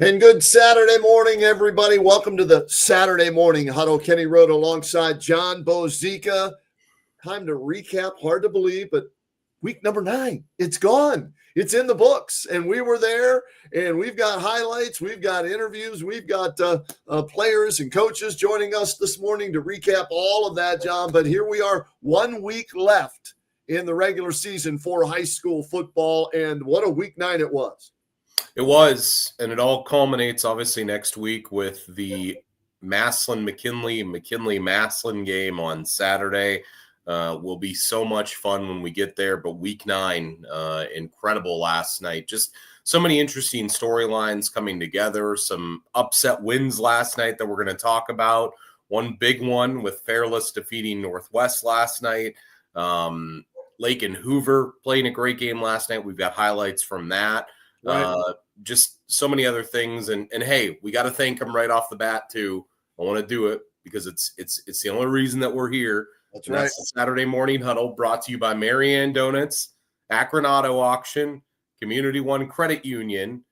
And good Saturday morning, everybody. Welcome to the Saturday Morning Huddle. Kenny Roda alongside John Bozeka. Time to recap. Hard to believe, but week number 9, it's gone. It's in the books, and we were there, and we've got highlights. We've got interviews. We've got players and coaches joining us this morning to recap all of that, John. But here we are, 1 week left in the regular season for high school football, and what a week 9 it was. It was, and it all culminates obviously next week with the Massillon-McKinley Massillon game on Saturday. Will be so much fun when we get there. But week 9, incredible last night. Just so many interesting storylines coming together. Some upset wins last night that we're going to talk about. One big one with Fairless defeating Northwest last night. Lake and Hoover playing a great game last night. We've got highlights from that. Right. Just so many other things. And hey, we got to thank them right off the bat too. I want to do it because it's the only reason that we're here. That's right. That's the Saturday Morning Huddle, brought to you by Marianne Donuts, Akron Auto Auction, Community One Credit Union,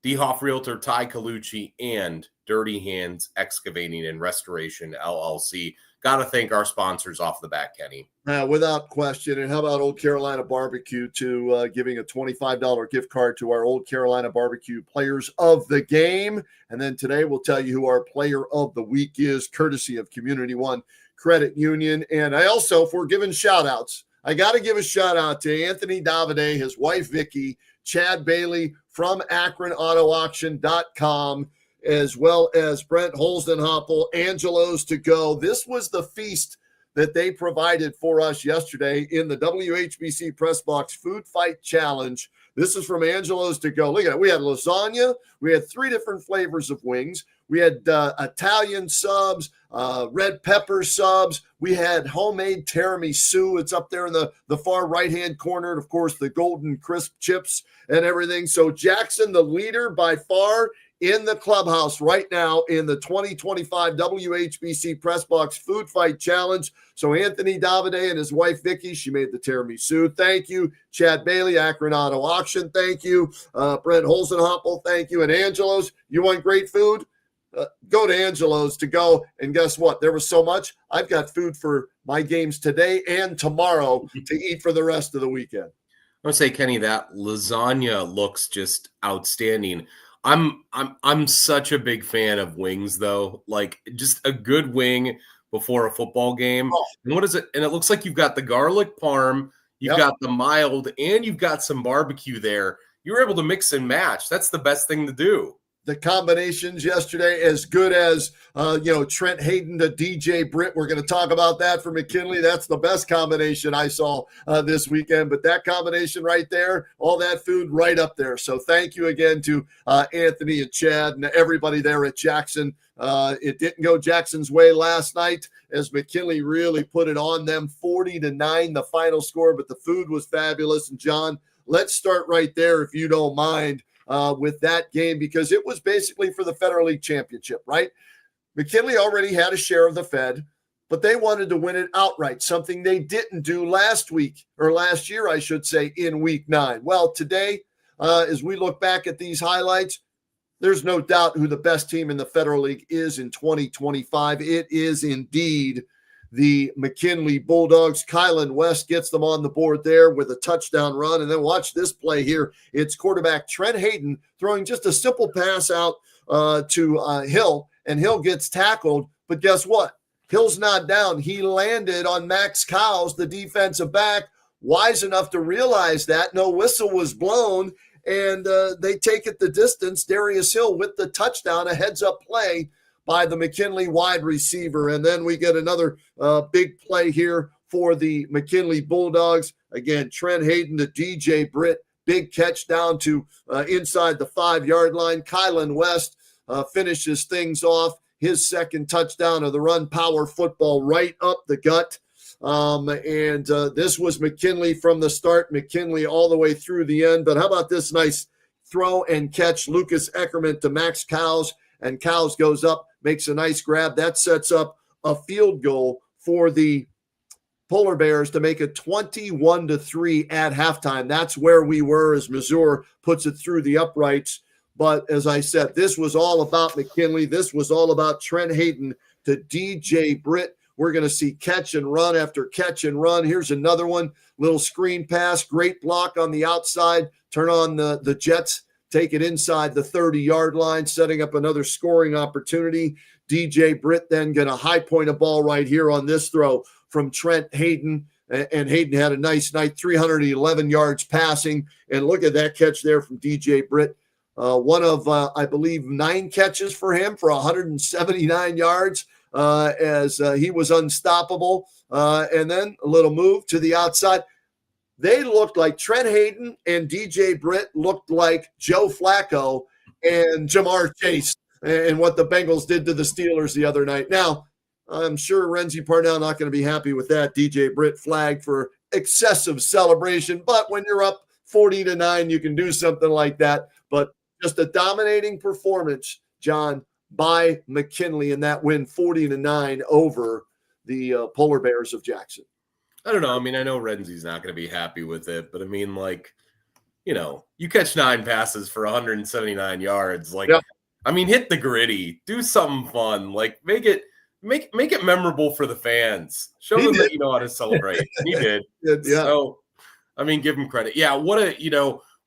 DeHoff Realtor Ty Colucci, and Dirty Hands Excavating and Restoration LLC. Got to thank our sponsors off the bat, Kenny. Without question. And how about Old Carolina Barbecue giving a $25 gift card to our Old Carolina Barbecue players of the game. And then today we'll tell you who our player of the week is, courtesy of Community One Credit Union. And I also, if we're giving shout outs, I got to give a shout out to Anthony Davide, his wife Vicky, Chad Bailey from AkronAutoAuction.com, as well as Brent Holstenhoppel, Angelo's to go. This was the feast that they provided for us yesterday in the WHBC Press Box Food Fight Challenge. This is from Angelo's to go. Look at it. We had lasagna. We had 3 different flavors of wings. We had Italian subs, red pepper subs. We had homemade tiramisu. It's up there in the far right-hand corner. And, of course, the golden crisp chips and everything. So Jackson, the leader by far in the clubhouse right now in the 2025 WHBC Press Box Food Fight Challenge. So Anthony Davide and his wife Vicky, she made the tiramisu. Thank you. Chad Bailey, Akron Auto Auction. Thank you. Brent Holzenhoppel. Thank you. And Angelo's, you want great food? Go to Angelo's to go. And guess what? There was so much. I've got food for my games today and tomorrow to eat for the rest of the weekend. I want to say, Kenny, that lasagna looks just outstanding. I'm such a big fan of wings, though. Like, just a good wing before a football game. Oh. And what is it? And it looks like you've got the garlic parm, you've got the mild, and you've got some barbecue there. You're able to mix and match. That's the best thing to do. The combinations yesterday, as good as, Trent Hayden to DJ Britt. We're going to talk about that for McKinley. That's the best combination I saw this weekend. But that combination right there, all that food right up there. So thank you again to Anthony and Chad and everybody there at Jackson. It didn't go Jackson's way last night as McKinley really put it on them, 40-9 the final score. But the food was fabulous. And, John, let's start right there, if you don't mind. With that game, because it was basically for the Federal League Championship, right? McKinley already had a share of the Fed, but they wanted to win it outright, something they didn't do last year, I should say, in week 9. Well, today, as we look back at these highlights, there's no doubt who the best team in the Federal League is in 2025. It is indeed the McKinley Bulldogs. Kylan West gets them on the board there with a touchdown run. And then watch this play here. It's quarterback Trent Hayden throwing just a simple pass out to Hill, and Hill gets tackled. But guess what? Hill's not down. He landed on Max Cowles, the defensive back, wise enough to realize that. No whistle was blown, and they take it the distance. Darius Hill with the touchdown, a heads-up play by the McKinley wide receiver. And then we get another big play here for the McKinley Bulldogs. Again, Trent Hayden to DJ Britt. Big catch down to inside the 5-yard line. Kylan West finishes things off. His second touchdown of the run, power football right up the gut. This was McKinley from the start. McKinley all the way through the end. But how about this nice throw and catch? Lucas Eckerman to Max Cowles. And Cowles goes up, makes a nice grab. That sets up a field goal for the Polar Bears to make it 21-3 at halftime. That's where we were as Missouri puts it through the uprights. But as I said, this was all about McKinley. This was all about Trent Hayden to DJ Britt. We're going to see catch and run after catch and run. Here's another one. Little screen pass. Great block on the outside. Turn on the Jets. Take it inside the 30-yard line, setting up another scoring opportunity. DJ Britt then get a high point of ball right here on this throw from Trent Hayden. And Hayden had a nice night, 311 yards passing. And look at that catch there from DJ Britt. One of, I believe, 9 catches for him for 179 yards as he was unstoppable. And then a little move to the outside. They looked like Trent Hayden and DJ Britt looked like Joe Flacco and Jamar Chase and what the Bengals did to the Steelers the other night. Now, I'm sure Renzi Parnell not going to be happy with that. DJ Britt flagged for excessive celebration, but when you're up 40-9, you can do something like that. But just a dominating performance, John, by McKinley in that win 40-9 over the Polar Bears of Jackson. I don't know. I mean, I know Renzi's not going to be happy with it, but I mean, like, you catch 9 passes for 179 yards. Like, yep. I mean, hit the gritty, do something fun, like make it memorable for the fans. Show them that you know how to celebrate. He did. Yeah. So, I mean, give him credit. Yeah.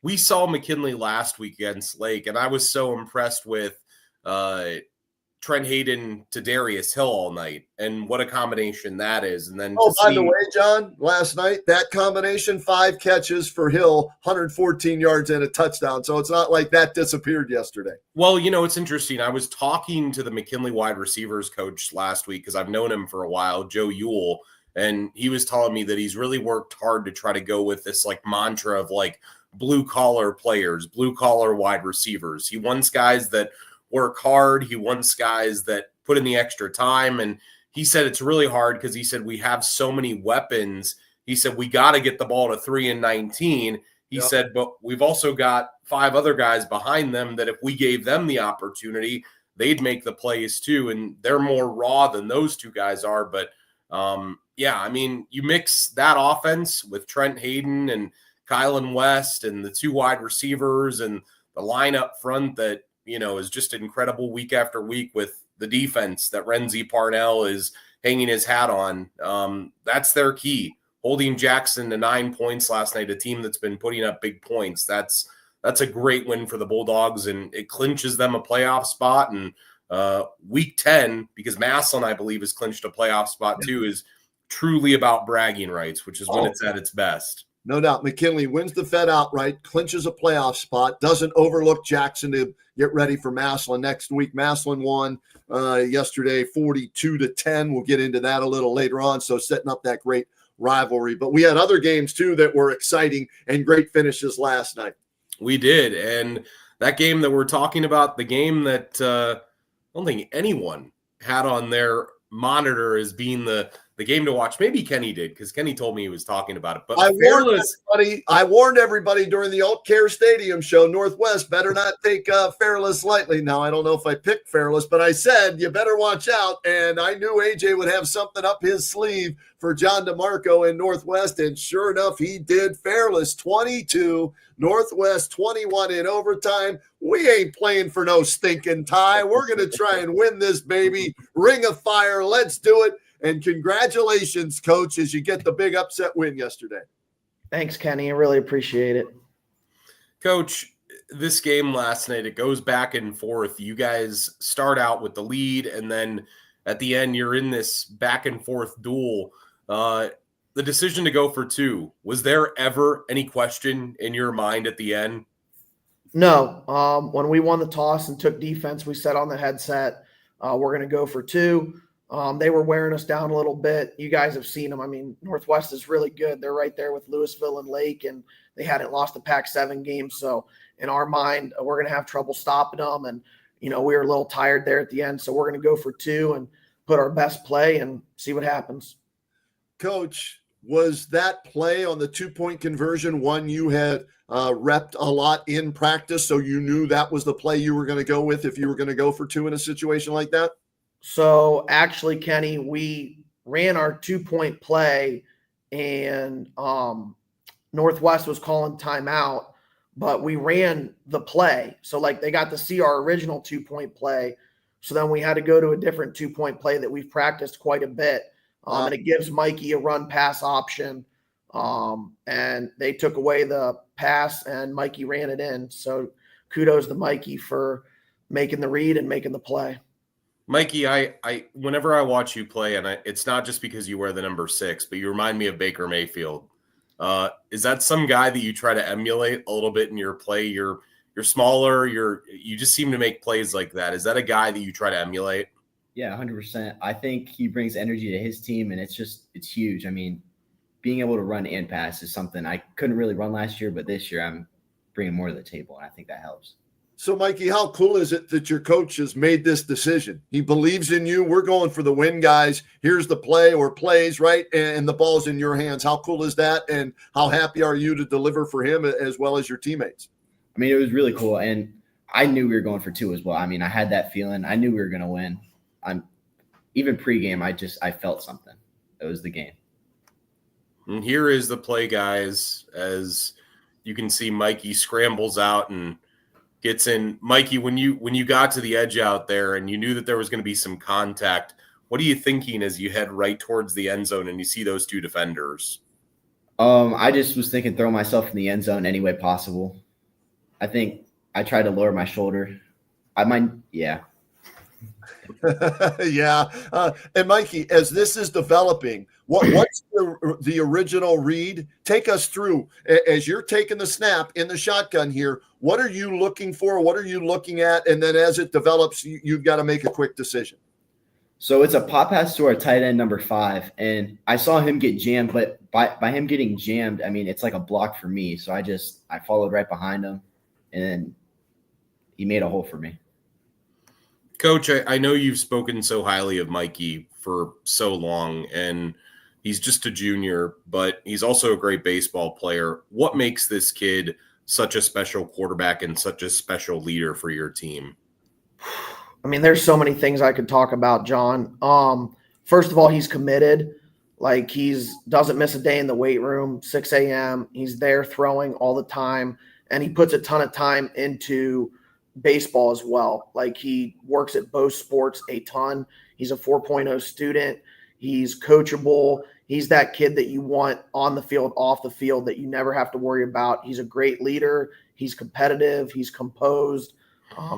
We saw McKinley last week against Lake, and I was so impressed with Trent Hayden to Darius Hill all night, and what a combination that is. And then, by the way, John, last night that combination, 5 catches for Hill, 114 yards and a touchdown. So it's not like that disappeared yesterday. Well, it's interesting. I was talking to the McKinley wide receivers coach last week because I've known him for a while, Joe Ewell, and he was telling me that he's really worked hard to try to go with this like mantra of like blue collar players, blue collar wide receivers. He wants guys that work hard. He wants guys that put in the extra time. And he said it's really hard because he said we have so many weapons. He said we got to get the ball to 3 and 19. He said, but we've also got 5 other guys behind them that if we gave them the opportunity, they'd make the plays too. And they're more raw than those 2 guys are. But I mean, you mix that offense with Trent Hayden and Kylan West and the 2 wide receivers and the line up front that, is just incredible week after week with the defense that Renzi Parnell is hanging his hat on. That's their key. Holding Jackson to 9 points last night, a team that's been putting up big points. That's a great win for the Bulldogs, and it clinches them a playoff spot. And week 10, because Massillon, I believe, has clinched a playoff spot too, is truly about bragging rights, which is when it's at its best. No doubt. McKinley wins the Fed outright, clinches a playoff spot, doesn't overlook Jackson to get ready for Massillon next week. Massillon won yesterday 42-10. We'll get into that a little later on. So setting up that great rivalry. But we had other games too that were exciting and great finishes last night. We did. And that game that we're talking about, the game that I don't think anyone had on their monitor as being the game to watch. Maybe Kenny did, because Kenny told me he was talking about it. But I warned everybody during the Alt Care Stadium show, Northwest better not take Fairless lightly. Now, I don't know if I picked Fairless, but I said you better watch out. And I knew AJ would have something up his sleeve for John DeMarco in Northwest. And sure enough, he did. Fairless 22, Northwest 21 in overtime. We ain't playing for no stinking tie. We're going to try and win this, baby. Ring of fire. Let's do it. And congratulations, Coach, as you get the big upset win yesterday. Thanks, Kenny. I really appreciate it. Coach, this game last night, it goes back and forth. You guys start out with the lead, and then at the end, you're in this back and forth duel. The decision to go for 2, was there ever any question in your mind at the end? No. When we won the toss and took defense, we said on the headset, we're going to go for 2. They were wearing us down a little bit. You guys have seen them. I mean, Northwest is really good. They're right there with Louisville and Lake, and they hadn't lost a Pac-7 game. So in our mind, we're going to have trouble stopping them. And, we were a little tired there at the end. So we're going to go for 2 and put our best play and see what happens. Coach, was that play on the 2-point conversion one you had repped a lot in practice, so you knew that was the play you were going to go with if you were going to go for 2 in a situation like that? So actually, Kenny, we ran our 2-point play, and Northwest was calling timeout, but we ran the play. So like they got to see our original 2-point play. So then we had to go to a different 2-point play that we've practiced quite a bit. And it gives Mikey a run pass option. And they took away the pass and Mikey ran it in. So kudos to Mikey for making the read and making the play. Mikey, I whenever I watch you play, and it's not just because you wear the number 6, but you remind me of Baker Mayfield. Is that some guy that you try to emulate a little bit in your play? You're smaller. You just seem to make plays like that. Is that a guy that you try to emulate? Yeah, 100%. I think he brings energy to his team, and it's huge. I mean, being able to run and pass is something I couldn't really run last year, but this year I'm bringing more to the table, and I think that helps. So, Mikey, how cool is it that your coach has made this decision? He believes in you. We're going for the win, guys. Here's the play or plays, right? And the ball's in your hands. How cool is that? And how happy are you to deliver for him as well as your teammates? I mean, it was really cool. And I knew we were going for 2 as well. I mean, I had that feeling. I knew we were going to win. Even pregame, I felt something. It was the game. And here is the play, guys. As you can see, Mikey scrambles out and gets in. Mikey, when you got to the edge out there and you knew that there was going to be some contact, what are you thinking as you head right towards the end zone and you see those 2 defenders? I just was thinking throw myself in the end zone any way possible. I think I tried to lower my shoulder. Yeah. Yeah. And Mikey, as this is developing, what's the original read? Take us through as you're taking the snap in the shotgun here. What are you looking for? What are you looking at? And then as it develops, you've got to make a quick decision. So it's a pop pass to our tight end number 5, and I saw him get jammed, but by him getting jammed, I mean, it's like a block for me. So I followed right behind him, and he made a hole for me. Coach, I know you've spoken so highly of Mikey for so long, and he's just a junior, but he's also a great baseball player. What makes this kid such a special quarterback and such a special leader for your team? I mean, there's so many things I could talk about, John. First of all, he's committed. Like, doesn't miss a day in the weight room, 6 a.m. He's there throwing all the time, and he puts a ton of time into baseball as well. Like, he works at both sports a ton. He's a 4.0 student. He's coachable. He's that kid that you want on the field, off the field, that you never have to worry about. He's a great leader. He's competitive. He's composed.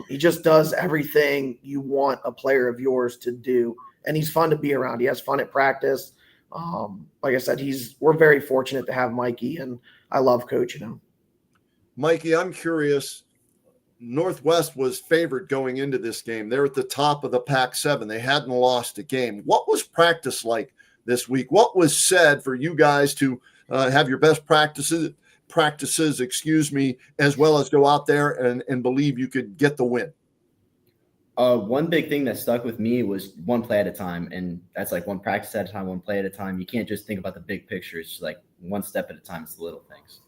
He just does everything you want a player of yours to do. And he's fun to be around. He has fun at practice. Like I said, we're very fortunate to have Mikey, and I love coaching him. Mikey, I'm curious. Northwest was favored going into this game. They're at the top of the Pac-7. They hadn't lost a game. What was practice like this week? What was said for you guys to have your best practices, as well as go out there and believe you could get the win? One big thing that stuck with me was one play at a time, and that's like one practice at a time, one play at a time. You can't just think about the big picture. It's just like one step at a time. It's the little things.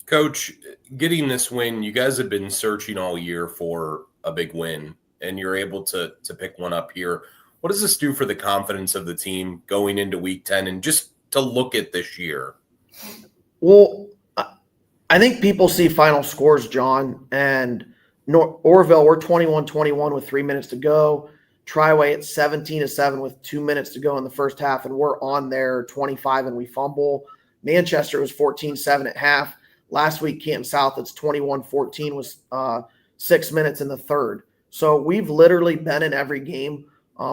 Coach, getting this win, you guys have been searching all year for a big win, and you're able to pick one up here. What does this do for the confidence of the team going into Week 10 and just to look at this year? Well, I think people see final scores, John, and Orville, we're 21-21 with 3 minutes to go. Triway at 17-7 with 2 minutes to go in the first half, and we're on there 25 and we fumble. Manchester was 14-7 at half. Last week, Canton South, it's 21-14 with 6 minutes in the third. So we've literally been in every game.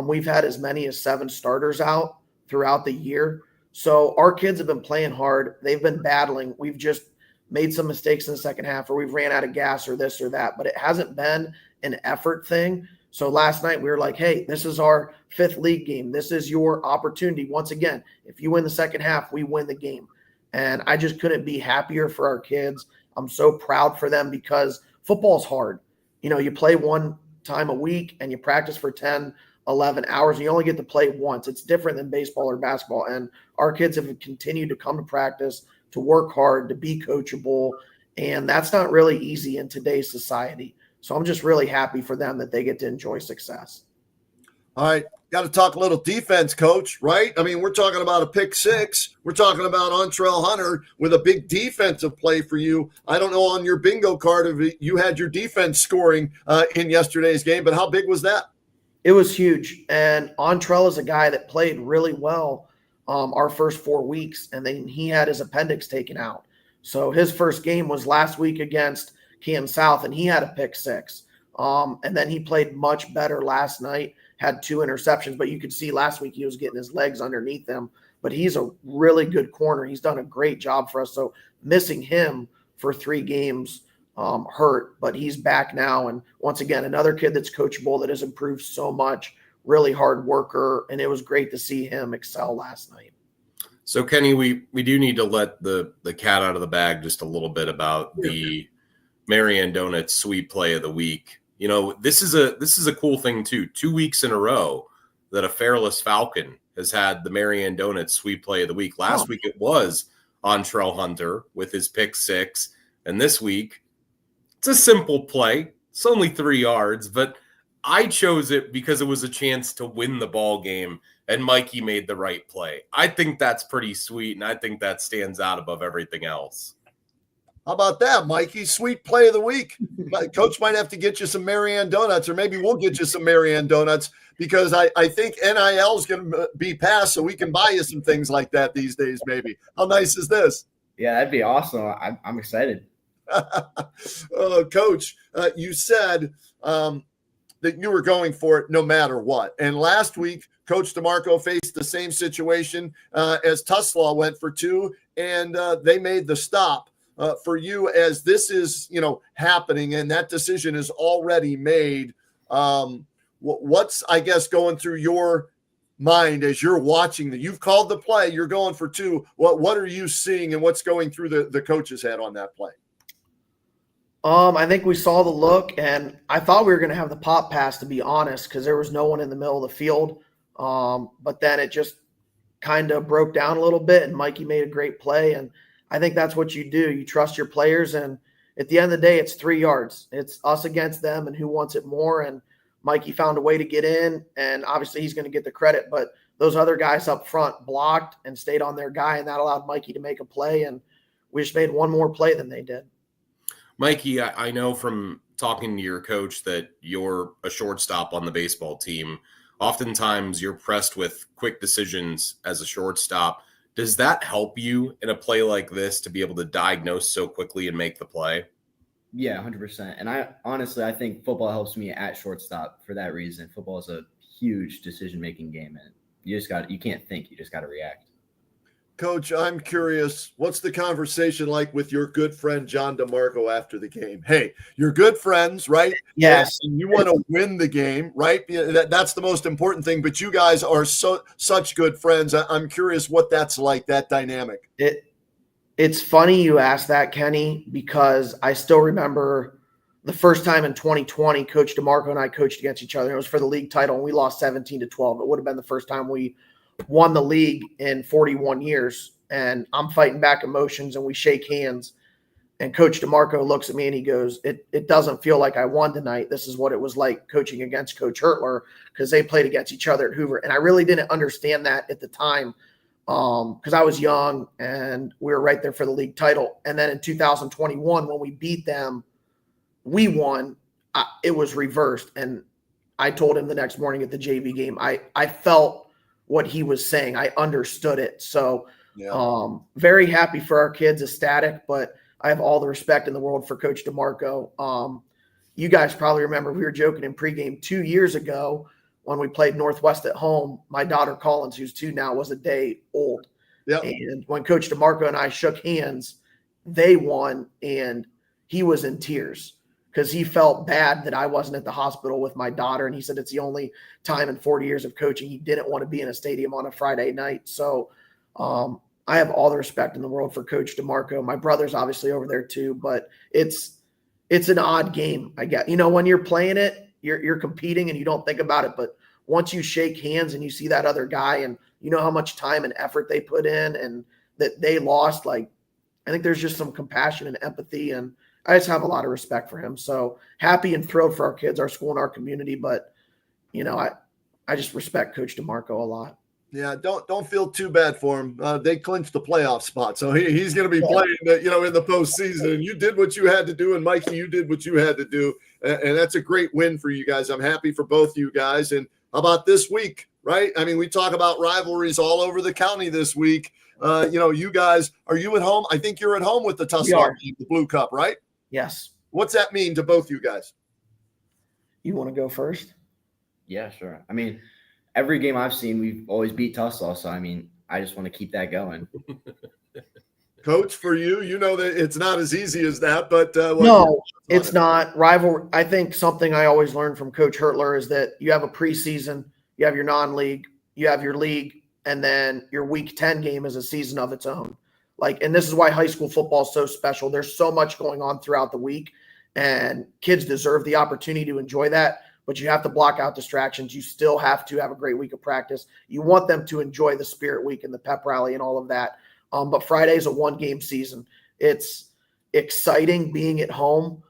We've had as many as 7 starters out throughout the year. So our kids have been playing hard. They've been battling. We've just made some mistakes in the second half, or we've ran out of gas or this or that, but it hasn't been an effort thing. So last night we were like, hey, this is our 5th league game. This is your opportunity. Once again, if you win the second half, we win the game. And I just couldn't be happier for our kids. I'm so proud for them because football's hard. You know, you play one time a week and you practice for 10, 11 hours, and you only get to play once. It's different than baseball or basketball. And our kids have continued to come to practice, to work hard, to be coachable. And that's not really easy in today's society. So I'm just really happy for them that they get to enjoy success. All right. Got to talk a little defense, coach, right? I mean, we're talking about a pick six. We're talking about Ontrell Hunter with a big defensive play for you. I don't know on your bingo card if you had your defense scoring in yesterday's game, but how big was that? It was huge. And Ontrell is a guy that played really well our first 4 weeks, and then he had his appendix taken out. So his first game was last week against Cam South, and he had a pick six. And then he played much better last night, had 2 interceptions, but you could see last week he was getting his legs underneath him. But he's a really good corner. He's done a great job for us. So missing him for 3 games hurt, but he's back now. And once again, another kid that's coachable, that has improved so much, really hard worker. And it was great to see him excel last night. So Kenny, we do need to let the cat out of the bag just a little bit about the Marianne Donuts sweet play of the week. You know, this is a cool thing too. 2 weeks in a row that a Fairless Falcon has had the Marianne Donuts sweet play of the week. Last week it was Ontrell Hunter with his pick six, and this week it's a simple play. It's only 3 yards, but I chose it because it was a chance to win the ball game, and Mikey made the right play. I think that's pretty sweet, and I think that stands out above everything else. How about that, Mikey? Sweet play of the week. Coach might have to get you some Marianne Donuts, or maybe we'll get you some Marianne Donuts, because I think NIL is going to be passed, so we can buy you some things like that these days, maybe. How nice is this? Yeah, that'd be awesome. I'm excited. Coach, you said that you were going for it no matter what. And last week, Coach DeMarco faced the same situation as Tuslaw went for 2, and they made the stop. For you, as this is, happening and that decision is already made, what's, I guess, going through your mind as you're watching that? You've called the play, you're going for 2. What are you seeing, and what's going through the coach's head on that play? I think we saw the look, and I thought we were going to have the pop pass, to be honest, because there was no one in the middle of the field. But then it just kind of broke down a little bit, and Mikey made a great play. And I think that's what you do. You trust your players, and at the end of the day, it's 3 yards. It's us against them, and who wants it more. And Mikey found a way to get in, and obviously he's going to get the credit. But those other guys up front blocked and stayed on their guy, and that allowed Mikey to make a play. And we just made one more play than they did. Mikey, I know from talking to your coach that you're a shortstop on the baseball team. Oftentimes you're pressed with quick decisions as a shortstop. Does that help you in a play like this to be able to diagnose so quickly and make the play? Yeah, 100%. And I think football helps me at shortstop for that reason. Football is a huge decision-making game, and you can't think, you just got to react. Coach, I'm curious, what's the conversation like with your good friend John DeMarco after the game? Hey, you're good friends, right? Yes. And you want to win the game, right? That's the most important thing, but you guys are such good friends. I'm curious what that's like, that dynamic. It's funny you asked that, Kenny, because I still remember the first time in 2020, Coach DeMarco and I coached against each other. It was for the league title, and we lost 17-12. It would have been the first time we won the league in 41 years, and I'm fighting back emotions, and we shake hands, and Coach DeMarco looks at me and he goes, it doesn't feel like I won tonight. This is what it was like coaching against Coach Hurtler, because they played against each other at Hoover. And I really didn't understand that at the time, because I was young and we were right there for the league title. And then in 2021, when we beat them, we won. It was reversed. And I told him the next morning at the JV game, I felt what he was saying. I understood it. So very happy for our kids, ecstatic, but I have all the respect in the world for Coach DeMarco. You guys probably remember we were joking in pregame 2 years ago when we played Northwest at home. My daughter Collins, who's 2 now, was a day old. Yep. And when Coach DeMarco and I shook hands, they won, and he was in tears because he felt bad that I wasn't at the hospital with my daughter. And he said it's the only time in 40 years of coaching he didn't want to be in a stadium on a Friday night. So I have all the respect in the world for Coach DeMarco. My brother's obviously over there too, but it's an odd game. I get, when you're playing it, you're competing and you don't think about it. But once you shake hands and you see that other guy and you know how much time and effort they put in and that they lost, I think there's just some compassion and empathy, and I just have a lot of respect for him. So happy and thrilled for our kids, our school, and our community. But, I just respect Coach DeMarco a lot. Yeah, don't feel too bad for him. They clinched the playoff spot, so he's going to be playing, in the postseason. And you did what you had to do, and Mikey, you did what you had to do, and that's a great win for you guys. I'm happy for both you guys. And how about this week, right? I mean, we talk about rivalries all over the county this week. You guys, are you at home? I think you're at home with the Tuslaw team, the Blue Cup, right? Yes. What's that mean to both you guys? You want to go first? Yeah, sure. I mean, every game I've seen, we've always beat Tuslaw. So, I mean, I just want to keep that going. Coach, for you, you know that it's not as easy as that, but no, it's not. Rival. I think something I always learned from Coach Hertler is that you have a preseason, you have your non-league, you have your league, and then your week 10 game is a season of its own. And this is why high school football is so special. There's so much going on throughout the week, and kids deserve the opportunity to enjoy that. But you have to block out distractions. You still have to have a great week of practice. You want them to enjoy the Spirit Week and the pep rally and all of that. But Friday is a one-game season. It's exciting being at home.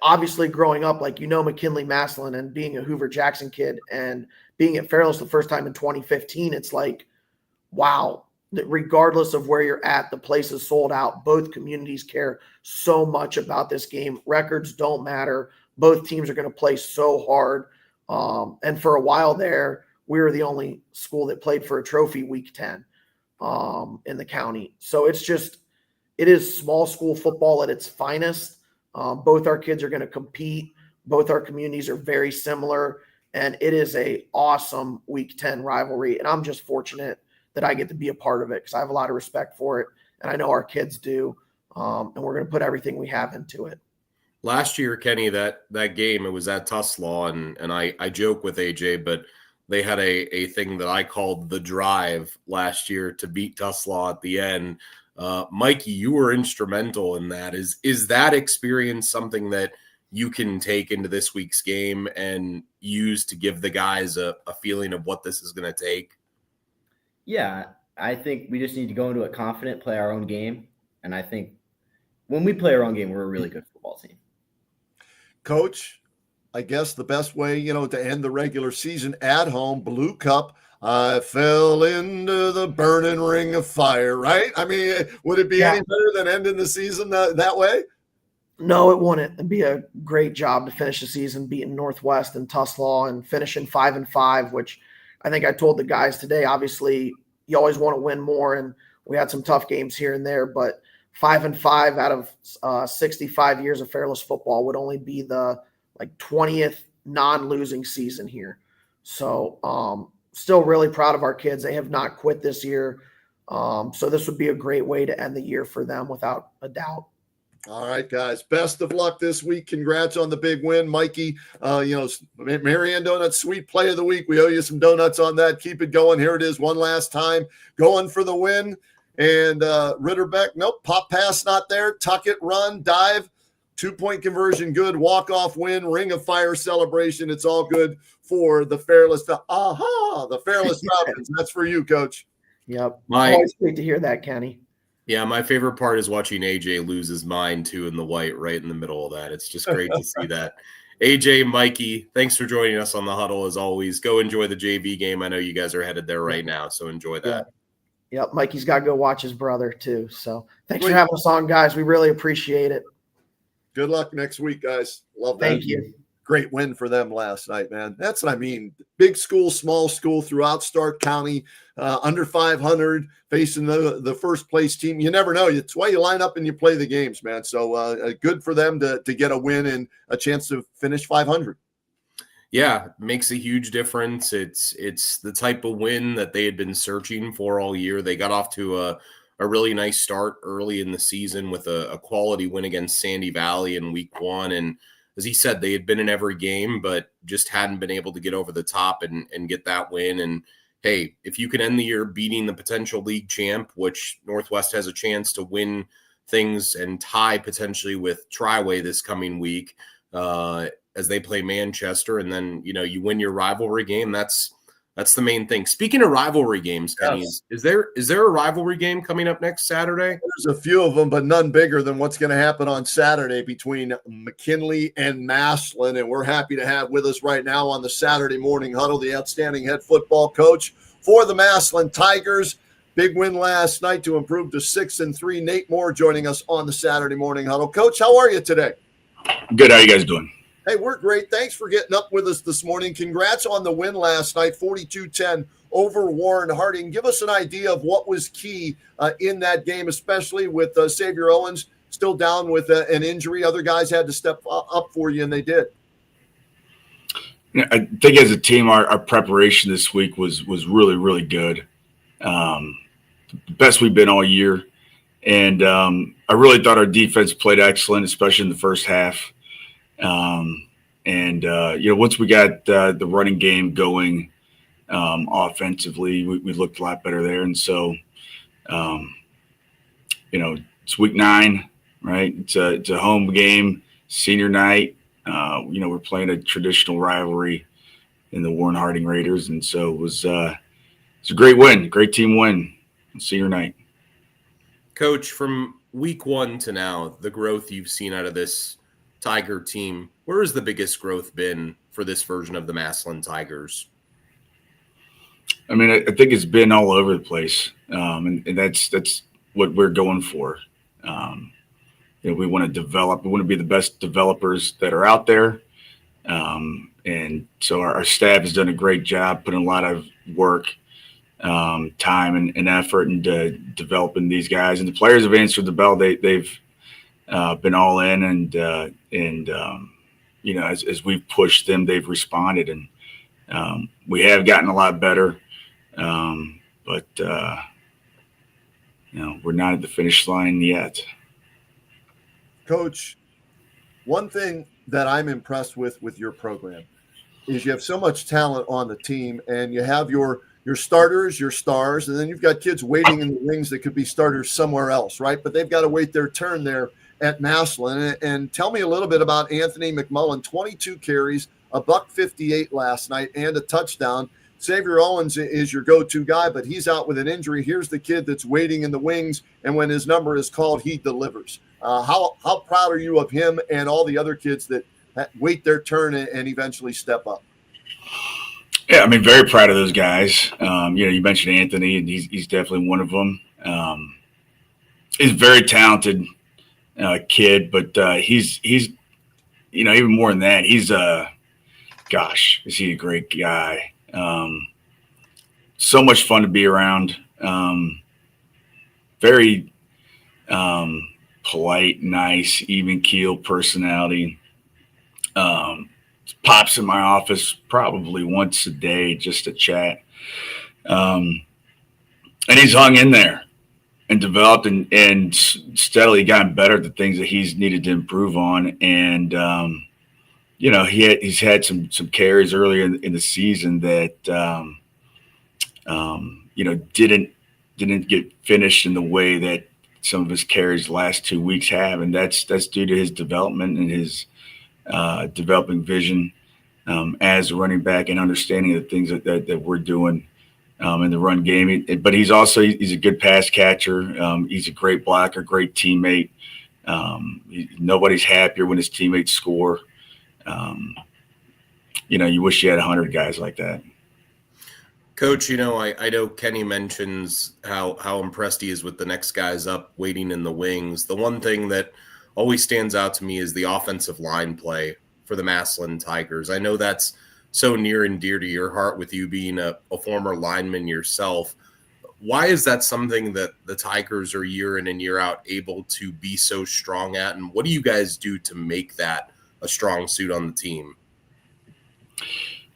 Obviously, growing up, McKinley Maslin and being a Hoover Jackson kid and being at Fairless the first time in 2015, it's like, wow. Regardless of where you're at, the place is sold out. Both communities care so much about this game. Records don't matter. Both teams are going to play so hard. And for a while there, we were the only school that played for a trophy week 10 in the county. So it is small school football at its finest. Both our kids are going to compete. Both our communities are very similar. And it is a awesome week 10 rivalry. And I'm just fortunate that I get to be a part of it because I have a lot of respect for it. And I know our kids do. And we're going to put everything we have into it. Last year, Kenny, that game, it was at Tuslaw, and I joke with AJ, but they had a thing that I called the drive last year to beat Tuslaw at the end. Mikey, you were instrumental in that. Is that experience something that you can take into this week's game and use to give the guys a feeling of what this is going to take? Yeah, I think we just need to go into it confident, play our own game. And I think when we play our own game, we're a really good football team. Coach, I guess the best way, to end the regular season at home, Blue Cup, I fell into the burning ring of fire, right? I mean, would it be any better than ending the season that way? No, it wouldn't. It'd be a great job to finish the season beating Northwest and Tuslaw and finishing 5-5, which I think I told the guys today. Obviously, you always want to win more, and we had some tough games here and there, but 5-5 out of 65 years of Fairless football would only be the 20th non-losing season here. So still really proud of our kids. They have not quit this year. So this would be a great way to end the year for them without a doubt. All right, guys. Best of luck this week. Congrats on the big win, Mikey. Marianne Donuts Sweet Play of the Week. We owe you some donuts on that. Keep it going. Here it is one last time. Going for the win. And Ritterbeck, nope. Pop pass not there. Tuck it, run, dive. 2-point conversion, good. Walk-off win. Ring of Fire celebration. It's all good for the Fairless. The Fairless Falcons. That's for you, Coach. Yep. Always great to hear that, Kenny. Yeah, my favorite part is watching AJ lose his mind, too, in the white, right in the middle of that. It's just great to see that. AJ, Mikey, thanks for joining us on the Huddle, as always. Go enjoy the JV game. I know you guys are headed there right now, so enjoy that. Yep, Mikey's got to go watch his brother, too. So thanks for having us on, guys. We really appreciate it. Good luck next week, guys. Love that. Thank you. Great win for them last night, man. That's what I mean. Big school, small school throughout Stark County, under 500, facing the first place team. You never know. It's why you line up and you play the games, man. So good for them to get a win and a chance to finish 500. Yeah, makes a huge difference. It's the type of win that they had been searching for all year. They got off to a really nice start early in the season with a quality win against Sandy Valley in week 1. And as he said, they had been in every game, but just hadn't been able to get over the top and get that win. And hey, if you can end the year beating the potential league champ, which Northwest has a chance to win things and tie potentially with Triway this coming week as they play Manchester, and then, you win your rivalry game, that's That's the main thing. Speaking of rivalry games, Kenny, Yes. is there a rivalry game coming up next Saturday? There's a few of them, but none bigger than what's going to happen on Saturday between McKinley and Massillon. And we're happy to have with us right now on the Saturday Morning Huddle the outstanding head football coach for the Massillon Tigers. Big win last night to improve to 6-3. Nate Moore joining us on the Saturday Morning Huddle. Coach, how are you today? Good. How you guys doing? Hey, we're great. Thanks for getting up with us this morning. Congrats on the win last night, 42-10 over Warren Harding. Give us an idea of what was key in that game, especially with Xavier Owens still down with an injury. Other guys had to step up for you, and they did. I think as a team, our preparation this week was really, really good. The best we've been all year. And I really thought our defense played excellent, especially in the first half. Once we got the running game going offensively, we looked a lot better there. And so, it's week 9, right? It's a home game, senior night. We're playing a traditional rivalry in the Warren Harding Raiders. And so it's a great win, great team win on senior night. Coach, from week 1 to now, the growth you've seen out of this Tiger team, where has the biggest growth been for this version of the Massillon Tigers? I mean, I think it's been all over the place, and that's what we're going for. We want to develop. We want to be the best developers that are out there, and so our staff has done a great job, putting a lot of work, time, and effort into developing these guys. And the players have answered the bell. They've been all in, and as we've pushed them, they've responded, and we have gotten a lot better. But we're not at the finish line yet. Coach, one thing that I'm impressed with your program is you have so much talent on the team, and you have your starters, your stars, and then you've got kids waiting in the wings that could be starters somewhere else, right? But they've got to wait their turn there at Massillon. And tell me a little bit about Anthony McMullen, 22 carries, $158 last night, and a touchdown. Xavier Owens is your go-to guy, but he's out with an injury. Here's the kid that's waiting in the wings, and when his number is called, he delivers. How proud are you of him and all the other kids that wait their turn and eventually step up? Yeah, I mean, very proud of those guys. You mentioned Anthony, and he's definitely one of them. He's a very talented kid, but he's even more than that. He's is he a great guy? So much fun to be around. Very polite, nice, even keel personality. Pops in my office probably once a day just to chat. And he's hung in there and developed and steadily gotten better at the things that he's needed to improve on. And, he's had some carries earlier in the season that, didn't get finished in the way that some of his carries the last 2 weeks have. And that's due to his development and his developing vision as a running back and understanding the things that we're doing in the run game. But he's a good pass catcher. He's a great blocker, great teammate. Nobody's happier when his teammates score. You wish you had 100 guys like that. Coach, I know Kenny mentions how impressed he is with the next guys up waiting in the wings. The one thing that always stands out to me is the offensive line play for the Massillon Tigers. I know that's so near and dear to your heart with you being a former lineman yourself. Why is that something that the Tigers are year in and year out able to be so strong at? And what do you guys do to make that a strong suit on the team?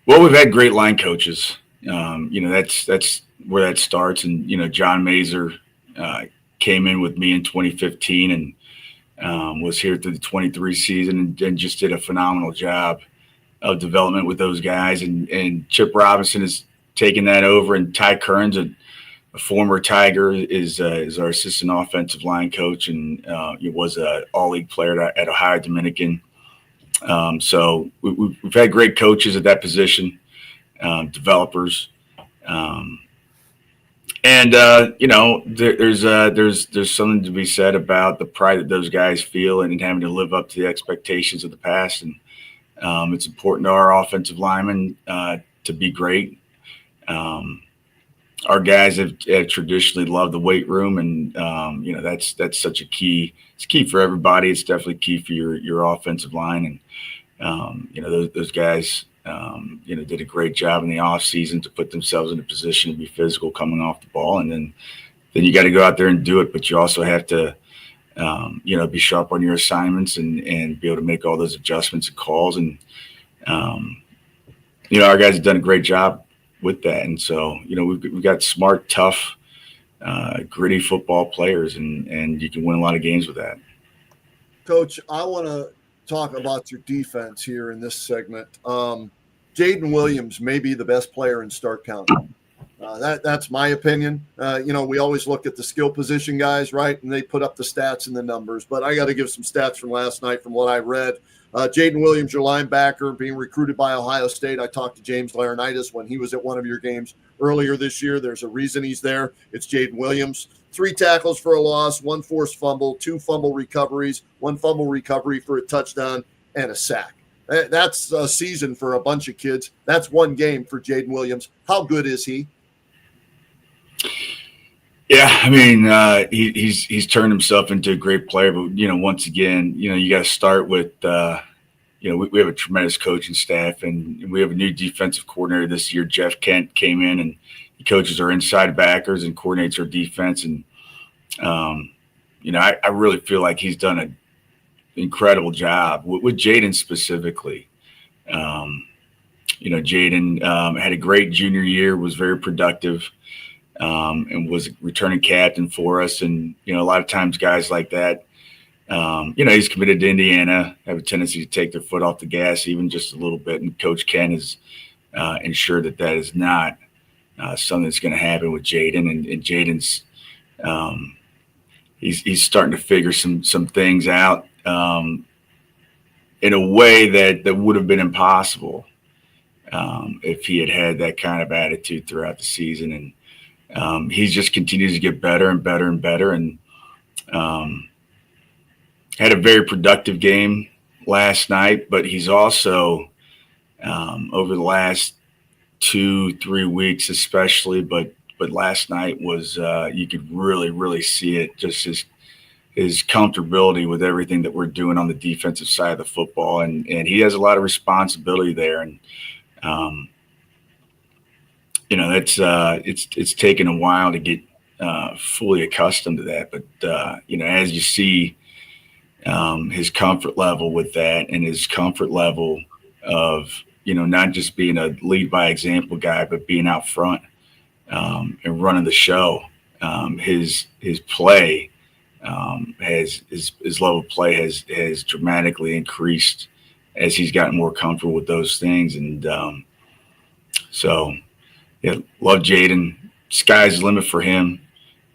Well, we've had great line coaches. That's where that starts. And, John Mazer came in with me in 2015 and was here through the 23 season and just did a phenomenal job of development with those guys. And Chip Robinson has taken that over, and Ty Kearns, a former Tiger, is our assistant offensive line coach, and he was an all-league player at Ohio Dominican. So we've had great coaches at that position, developers. There's something to be said about the pride that those guys feel and having to live up to the expectations of the past. And it's important to our offensive linemen to be great. Our guys have traditionally loved the weight room, and that's such a key. It's key for everybody. It's definitely key for your offensive line, and those guys did a great job in the off season to put themselves in a position to be physical coming off the ball, and then you got to go out there and do it. But you also have to be sharp on your assignments and be able to make all those adjustments and calls, and our guys have done a great job with that. And so, we've got smart, tough, gritty football players, and you can win a lot of games with that. Coach, I want to talk about your defense here in this segment. Jaden Williams may be the best player in Stark County. That's my opinion. We always look at the skill position guys, right? And they put up the stats and the numbers, but I got to give some stats from last night from what I read. Jaden Williams, your linebacker, being recruited by Ohio State. I talked to James Laurinaitis when he was at one of your games earlier this year. There's a reason he's there. It's Jaden Williams. 3 tackles for a loss, 1 forced fumble, 2 fumble recoveries, 1 fumble recovery for a touchdown, and a sack. That's a season for a bunch of kids. That's 1 game for Jaden Williams. How good is he? Yeah, I mean, he's turned himself into a great player. But, once again, you got to start with, we have a tremendous coaching staff, and we have a new defensive coordinator this year. Jeff Kent came in, and he coaches our inside backers and coordinates our defense. And, I really feel like he's done an incredible job with Jaden specifically. Jaden had a great junior year, was very productive. And was a returning captain for us. And, a lot of times guys like that, he's committed to Indiana, have a tendency to take their foot off the gas even just a little bit. And Coach Ken has ensured that is not something that's going to happen with Jaden. And Jaden's he's starting to figure some things out in a way that would have been impossible if he had that kind of attitude throughout the season. And he just continues to get better and better and better, and had a very productive game last night. But he's also over the last 2-3 weeks, especially, but last night was you could really see it, just his comfortability with everything that we're doing on the defensive side of the football, and he has a lot of responsibility there, and it's taken a while to get fully accustomed to that. But, as you see his comfort level with that, and his comfort level of, not just being a lead by example guy, but being out front and running the show, his play his level of play has dramatically increased as he's gotten more comfortable with those things. And yeah, love Jaden. Sky's the limit for him.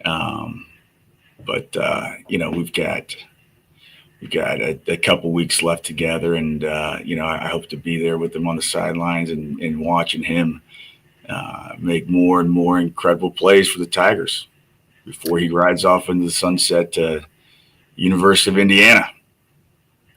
But we've got a couple weeks left together, and I hope to be there with him on the sidelines and watching him make more and more incredible plays for the Tigers before he rides off into the sunset to University of Indiana.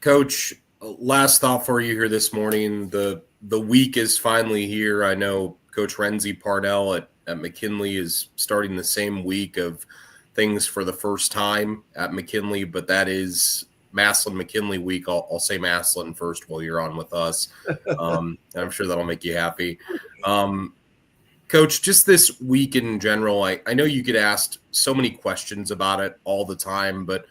Coach, last thought for you here this morning. The week is finally here. I know Coach Renzi Parnell at McKinley is starting the same week of things for the first time at McKinley, but that is Maslin-McKinley week. I'll say Maslin first while you're on with us. I'm sure that'll make you happy. Coach, just this week in general, I know you get asked so many questions about it all the time, but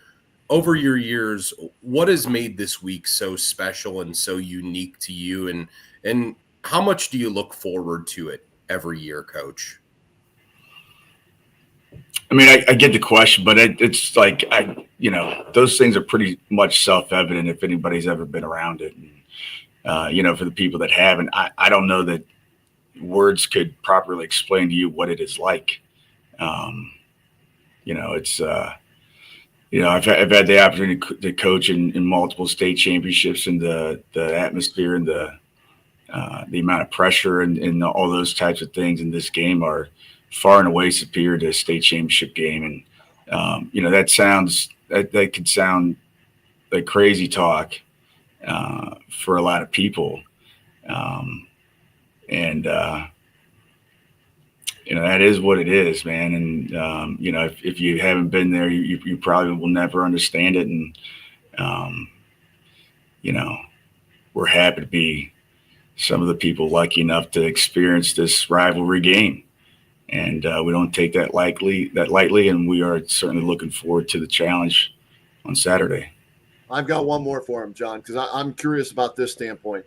over your years, what has made this week so special and so unique to you? And how much do you look forward to it every year, Coach? I mean, I get the question, but it's like, those things are pretty much self-evident if anybody's ever been around it. And, for the people that haven't, I don't know that words could properly explain to you what it is like. It's, I've had the opportunity to coach in multiple state championships, and the atmosphere and the the amount of pressure and all those types of things in this game are far and away superior to a state championship game. And, that could sound like crazy talk for a lot of people. That is what it is, man. And, if you haven't been there, you probably will never understand it. And, we're happy to be some of the people lucky enough to experience this rivalry game. And we don't take that lightly, and we are certainly looking forward to the challenge on Saturday. I've got one more for him, John, because I'm curious about this standpoint.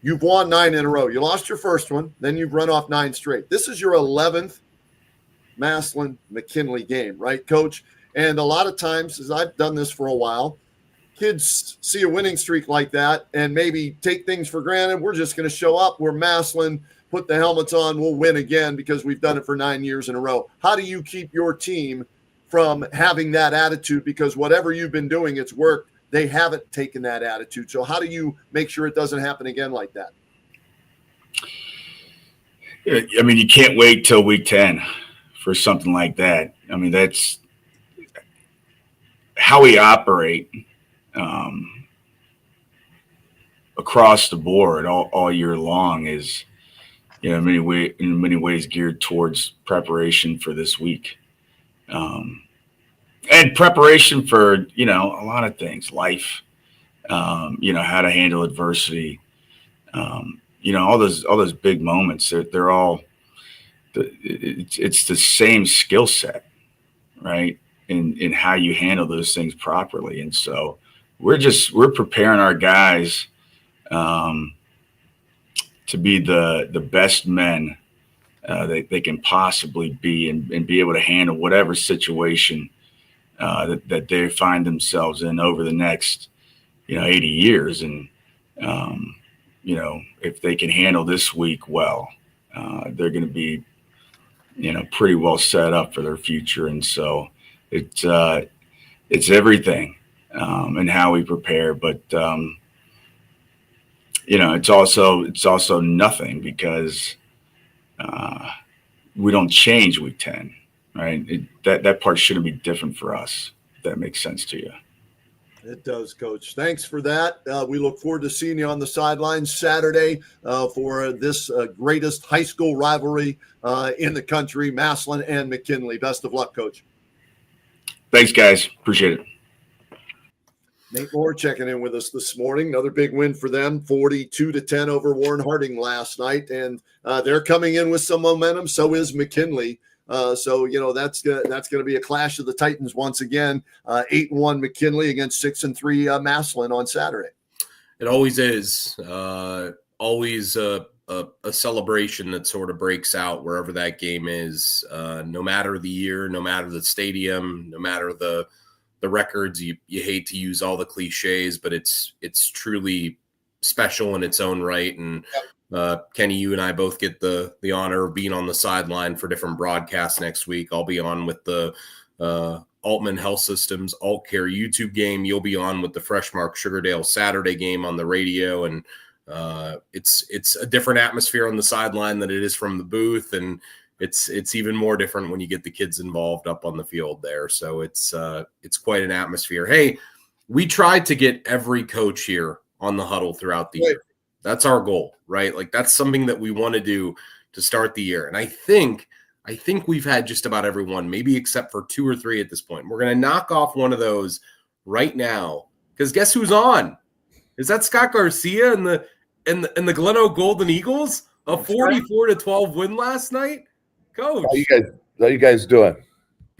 You've won 9 in a row. You lost your first one, then you've run off 9 straight. This is your 11th Massillon-McKinley game, right, Coach? And a lot of times, as I've done this for a while, kids see a winning streak like that and maybe take things for granted. We're just going to show up. We're Massillon, put the helmets on, we'll win again because we've done it for 9 years in a row. How do you keep your team from having that attitude? Because whatever you've been doing, it's worked. They haven't taken that attitude. So how do you make sure it doesn't happen again like that? I mean, you can't wait till week 10 for something like that. I mean, that's how we operate across the board all year long is, in many ways geared towards preparation for this week. And preparation for, a lot of things, life, how to handle adversity, all those big moments. They're all, it's the same skill set, right? In how you handle those things properly. And so we're preparing our guys to be the best men they can possibly be and be able to handle whatever situation that they find themselves in over the next, 80 years. And, if they can handle this week well, they're going to be, pretty well set up for their future. And so it's everything and how we prepare. But, it's also nothing because we don't change week 10. Right. That part shouldn't be different for us. If that makes sense to you. It does, Coach. Thanks for that. We look forward to seeing you on the sidelines Saturday for this greatest high school rivalry in the country, Massillon and McKinley. Best of luck, Coach. Thanks, guys. Appreciate it. Nate Moore checking in with us this morning. Another big win for them, 42-10 over Warren Harding last night. And they're coming in with some momentum. So is McKinley. So that's going to be a clash of the Titans once again. 8-1 McKinley against 6-3 Massillon on Saturday. It always is. Always a celebration that sort of breaks out wherever that game is. No matter the year, no matter the stadium, no matter the records. You hate to use all the cliches, but it's truly special in its own right. And Kenny, you and I both get the honor of being on the sideline for different broadcasts next week. I'll be on with the Altman Health Systems Alt Care YouTube game. You'll be on with the Freshmark Sugardale Saturday game on the radio. And it's a different atmosphere on the sideline than it is from the booth. And it's even more different when you get the kids involved up on the field there. So it's quite an atmosphere. Hey, we tried to get every coach here on the Huddle throughout the year. That's our goal, right? Like that's something that we want to do to start the year. And I think we've had just about everyone, maybe except for 2 or 3 at this point. We're going to knock off one of those right now because guess who's on? Is that Scott Garcia and the Glen Oak Golden Eagles? A 44-12 win last night? Coach. How you guys doing?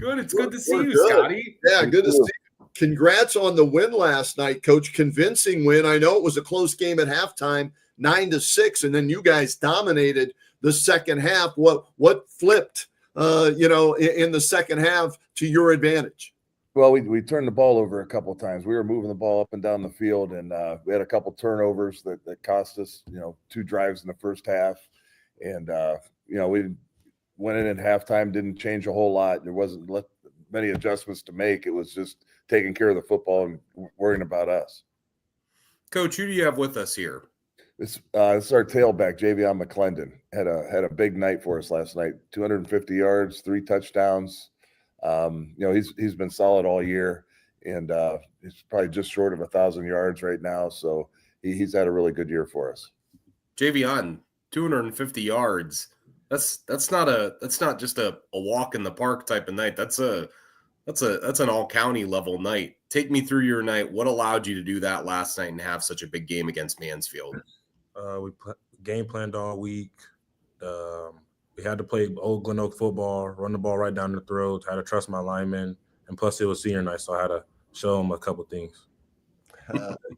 Good. It's good to see you, good. Scotty. Yeah, good to see you. Congrats on the win last night, Coach. Convincing win. I know it was a close game at halftime, 9-6, and then you guys dominated the second half. What flipped, in the second half to your advantage? Well, we turned the ball over a couple of times. We were moving the ball up and down the field, and we had a couple turnovers that cost us, 2 drives in the first half. And, we went in at halftime, didn't change a whole lot. There wasn't many adjustments to make. It was just taking care of the football and worrying about us. Coach, who do you have with us here? This is our tailback, Javion McClendon. Had a big night for us last night. 250 yards, 3 touchdowns. He's been solid all year, and he's probably just short of 1,000 yards right now. So he's had a really good year for us. JV 250 yards. That's not just a walk in the park type of night. That's an all county level night. Take me through your night. What allowed you to do that last night and have such a big game against Mansfield? We game planned all week. We had to play old Glen Oak football, run the ball right down the throat. Had to trust my linemen, and plus it was senior night, so I had to show them a couple things.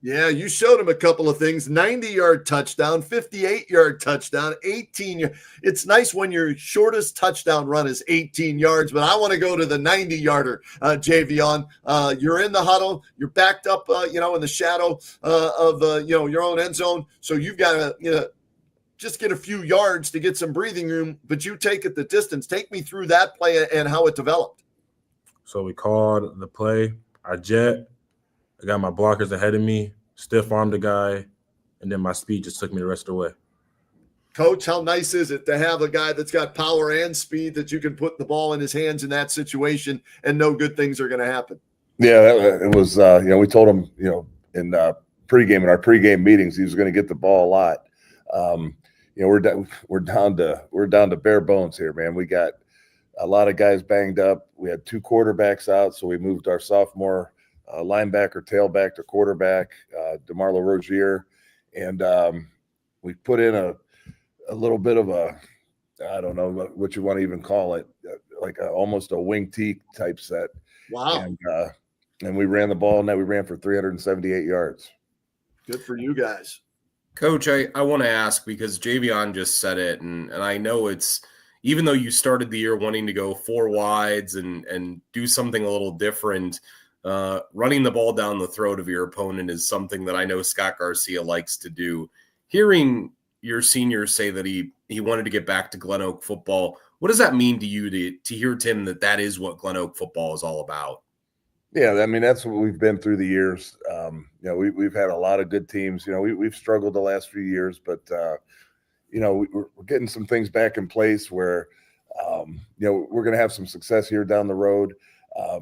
Yeah, you showed him a couple of things. 90-yard touchdown, 58-yard touchdown, 18. It's nice when your shortest touchdown run is 18 yards, but I want to go to the 90-yarder, Javion. You're in the huddle. You're backed up, in the shadow of, your own end zone. So you've got to, just get a few yards to get some breathing room, but you take it the distance. Take me through that play and how it developed. So we called the play. I jet. I got my blockers ahead of me, stiff-armed the guy, and then my speed just took me the rest of the way. Coach, how nice is it to have a guy that's got power and speed that you can put the ball in his hands in that situation and know good things are going to happen? Yeah, it was. We told him, in our pregame meetings, he was going to get the ball a lot. We're down to bare bones here, man. We got a lot of guys banged up. We had 2 quarterbacks out, so we moved our sophomore linebacker, tailback to quarterback, DeMarlo Rogier, and we put in a little bit of I don't know what you want to even call it, almost a wing T type set. Wow! And we ran the ball, and we ran for 378 yards. Good for you guys. Coach, I want to ask, because Javion just said it, and I know it's, even though you started the year wanting to go 4 wides and do something a little different, running the ball down the throat of your opponent is something that I know Scott Garcia likes to do. Hearing your senior say that he wanted to get back to Glen Oak football, what does that mean to you to hear, Tim, that is what Glen Oak football is all about? Yeah, I mean, that's what we've been through the years. We've had a lot of good teams. We've struggled the last few years, but we're getting some things back in place where we're going to have some success here down the road.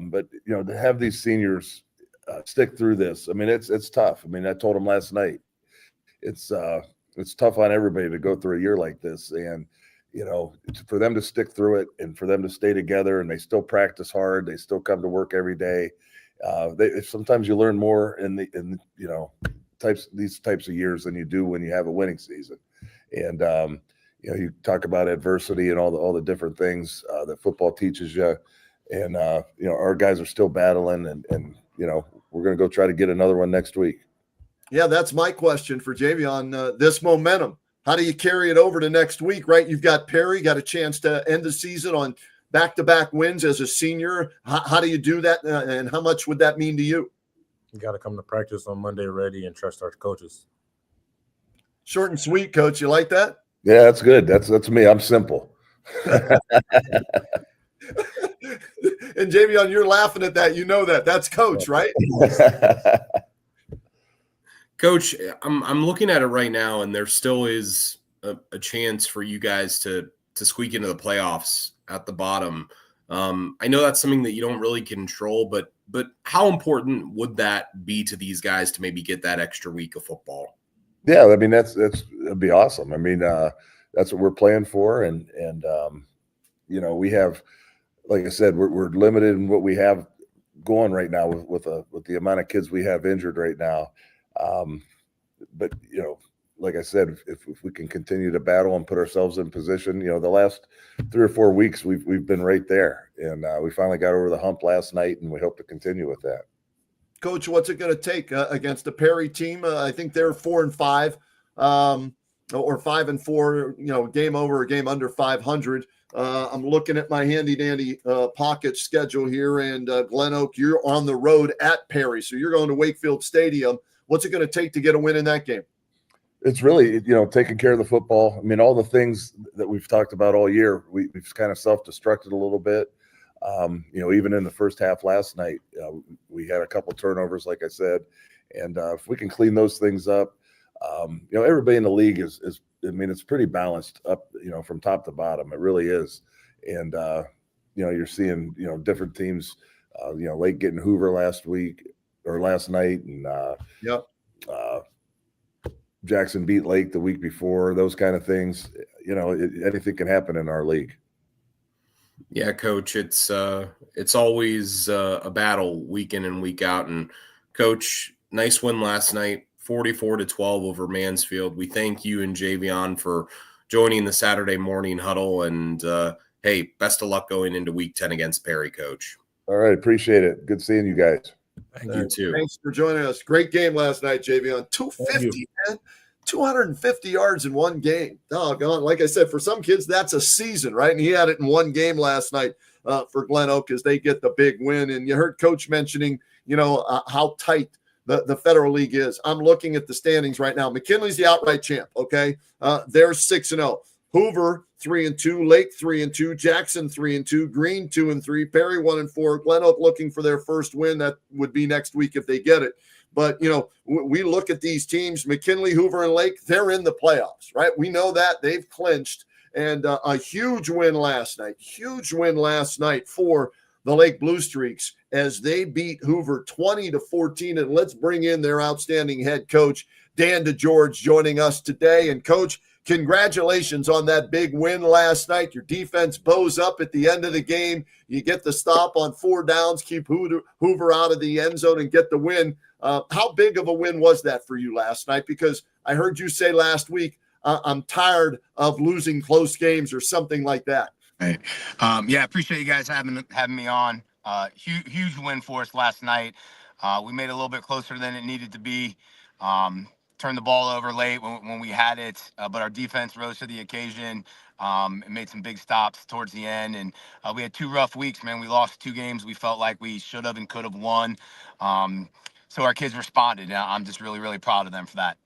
But to have these seniors stick through this, I mean, it's tough. I mean, I told them last night, it's tough on everybody to go through a year like this, and for them to stick through it and for them to stay together, and they still practice hard, they still come to work every day. Sometimes you learn more in these types of years than you do when you have a winning season. And you talk about adversity and all the different things that football teaches you. And, our guys are still battling, and we're going to go try to get another one next week. Yeah, that's my question for Javion. This momentum, how do you carry it over to next week, right? You've got Perry, got a chance to end the season on back-to-back wins as a senior. How do you do that, and how much would that mean to you? You got to come to practice on Monday ready and trust our coaches. Short and sweet, Coach. You like that? Yeah, that's good. That's me. I'm simple. And Javion, you're laughing at that. You know that. That's Coach, right? Coach, I'm looking at it right now, and there still is a chance for you guys to squeak into the playoffs at the bottom. I know that's something that you don't really control, but how important would that be to these guys to maybe get that extra week of football? Yeah, I mean, that'd be awesome. I mean, that's what we're playing for, and we have, like I said, we're limited in what we have going right now with the amount of kids we have injured right now. But like I said, if we can continue to battle and put ourselves in position, the last 3 or 4 weeks we've been right there, and we finally got over the hump last night, and we hope to continue with that. Coach, what's it going to take against the Perry team? I think they're 4-5, or 5-4. Game over or game under 500. I'm looking at my handy dandy pocket schedule here, and Glen Oak, you're on the road at Perry, so you're going to Wakefield Stadium. What's it going to take to get a win in that game? It's really, taking care of the football. I mean, all the things that we've talked about all year, we've kind of self-destructed a little bit. Even in the first half last night, we had a couple turnovers, like I said, and if we can clean those things up, Everybody in the league is I mean, it's pretty balanced up, from top to bottom. It really is. And, you're seeing, different teams, Lake getting Hoover last night. And, Yep. Jackson beat Lake the week before, those kind of things. Anything can happen in our league. Yeah, Coach, it's always a battle week in and week out. And Coach, nice win last night, 44-12 over Mansfield. We thank you and Javion for joining the Saturday morning huddle. And hey, best of luck going into week 10 against Perry, Coach. All right, appreciate it. Good seeing you guys. Thank you too. Thanks for joining us. Great game last night, Javion. 250, man. 250 yards in one game. Doggone. Like I said, for some kids, that's a season, right? And he had it in one game last night for Glen Oak as they get the big win. And you heard Coach mentioning, how tight the Federal League is. I'm looking at the standings right now. McKinley's the outright champ, okay? They're 6-0. Hoover 3-2, Lake 3-2, Jackson 3-2, Green 2-3, Perry 1-4, Glen Oak looking for their first win. That would be next week if they get it. But we look at these teams, McKinley, Hoover, and Lake. They're in the playoffs, right? We know that they've clinched, and a huge win last night for the Lake Blue Streaks as they beat Hoover 20-14. And let's bring in their outstanding head coach, Dan DeGeorge, joining us today. And Coach, congratulations on that big win last night. Your defense bows up at the end of the game. You get the stop on 4 downs, keep Hoover out of the end zone, and get the win. How big of a win was that for you last night? Because I heard you say last week, I'm tired of losing close games or something like that. Hey, yeah, appreciate you guys having me on. Huge win for us last night. We made it a little bit closer than it needed to be. Turned the ball over late when we had it, but our defense rose to the occasion and made some big stops towards the end. And we had 2 rough weeks, man. We lost 2 games we felt like we should have and could have won. So our kids responded. I'm just really, really proud of them for that.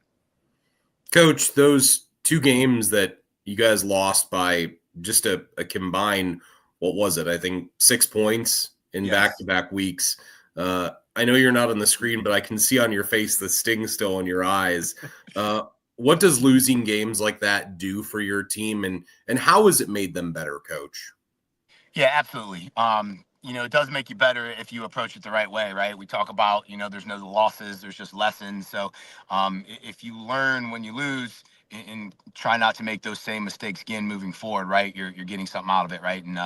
Coach, those 2 games that you guys lost by just a combined, what was it? I think 6 points in back-to-back weeks. I know you're not on the screen, but I can see on your face the sting still in your eyes. What does losing games like that do for your team, and how has it made them better, Coach? Yeah, absolutely. It does make you better if you approach it the right way, right? We talk about, there's no losses, there's just lessons. So if you learn when you lose and try not to make those same mistakes again moving forward, right? You're getting something out of it, right? And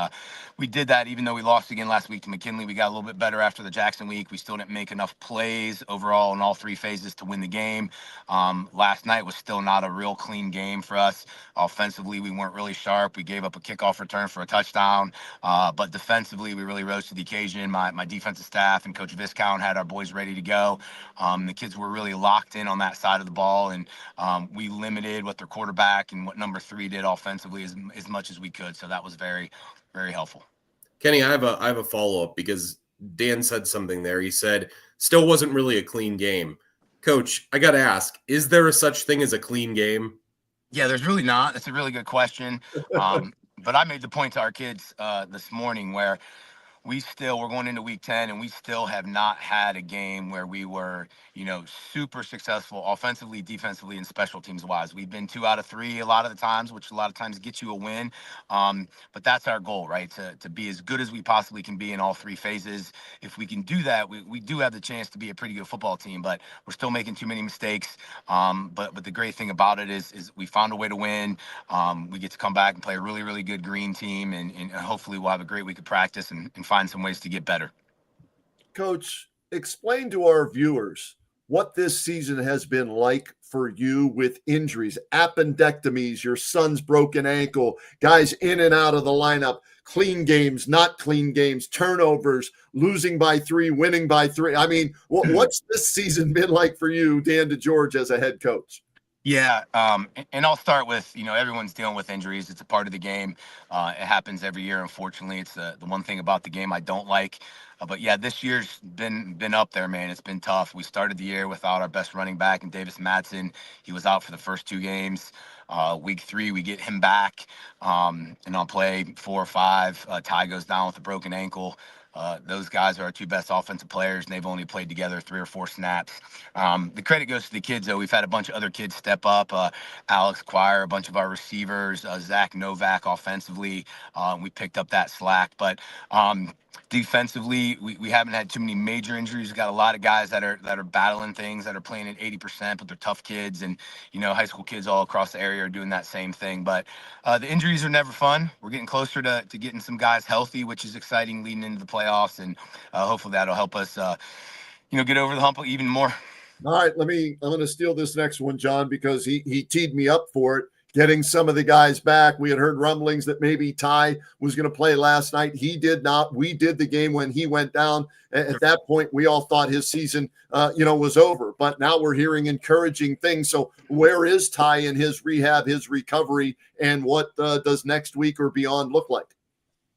we did that even though we lost again last week to McKinley. We got a little bit better after the Jackson week. We still didn't make enough plays overall in all 3 phases to win the game. Last night was still not a real clean game for us. Offensively, we weren't really sharp. We gave up a kickoff return for a touchdown. But defensively, we really rose to the occasion. My defensive staff and Coach Viscount had our boys ready to go. The kids were really locked in on that side of the ball, and we limited what their quarterback and what number 3 did offensively as much as we could. So that was very, very helpful. Kenny, I have a follow-up because Dan said something there. He said, still wasn't really a clean game. Coach, I got to ask, is there a such thing as a clean game? Yeah, there's really not. That's a really good question. But I made the point to our kids this morning where we're going into week 10 and we still have not had a game where we were, super successful offensively, defensively, and special teams wise. We've been 2 out of 3 a lot of the times, which a lot of times gets you a win. But that's our goal, right? To be as good as we possibly can be in all 3 phases. If we can do that, we do have the chance to be a pretty good football team, but we're still making too many mistakes. But the great thing about it is we found a way to win. We get to come back and play a really, really good green team, and hopefully we'll have a great week of practice and find some ways to get better. Coach, explain to our viewers what this season has been like for you with injuries, appendectomies, your son's broken ankle, guys in and out of the lineup, clean games, not clean games, turnovers, losing by 3, winning by 3. I mean, what's this season been like for you, Dan DeGeorge, as a head coach? Yeah, and I'll start with, everyone's dealing with injuries. It's a part of the game. It happens every year, unfortunately. It's the one thing about the game I don't like. But, yeah, this year's been up there, man. It's been tough. We started the year without our best running back, and Davis Madsen. He was out for the first 2 games. Week 3, we get him back, and on play 4 or 5, Ty goes down with a broken ankle. Those guys are our two best offensive players, and they've only played together 3 or 4 snaps. The credit goes to the kids, though. We've had a bunch of other kids step up. Alex Quire, a bunch of our receivers, Zach Novak offensively. We picked up that slack. But defensively, we haven't had too many major injuries. We've got a lot of guys that are battling things, that are playing at 80%, but they're tough kids. And, high school kids all across the area are doing that same thing. But the injuries are never fun. We're getting closer to getting some guys healthy, which is exciting leading into the playoffs. And hopefully that'll help us, get over the hump even more. All right, I'm going to steal this next one, John, because he teed me up for it. Getting some of the guys back. We had heard rumblings that maybe Ty was going to play last night. He did not. We did the game when he went down. At that point, we all thought his season, was over. But now we're hearing encouraging things. So where is Ty in his rehab, his recovery, and what does next week or beyond look like?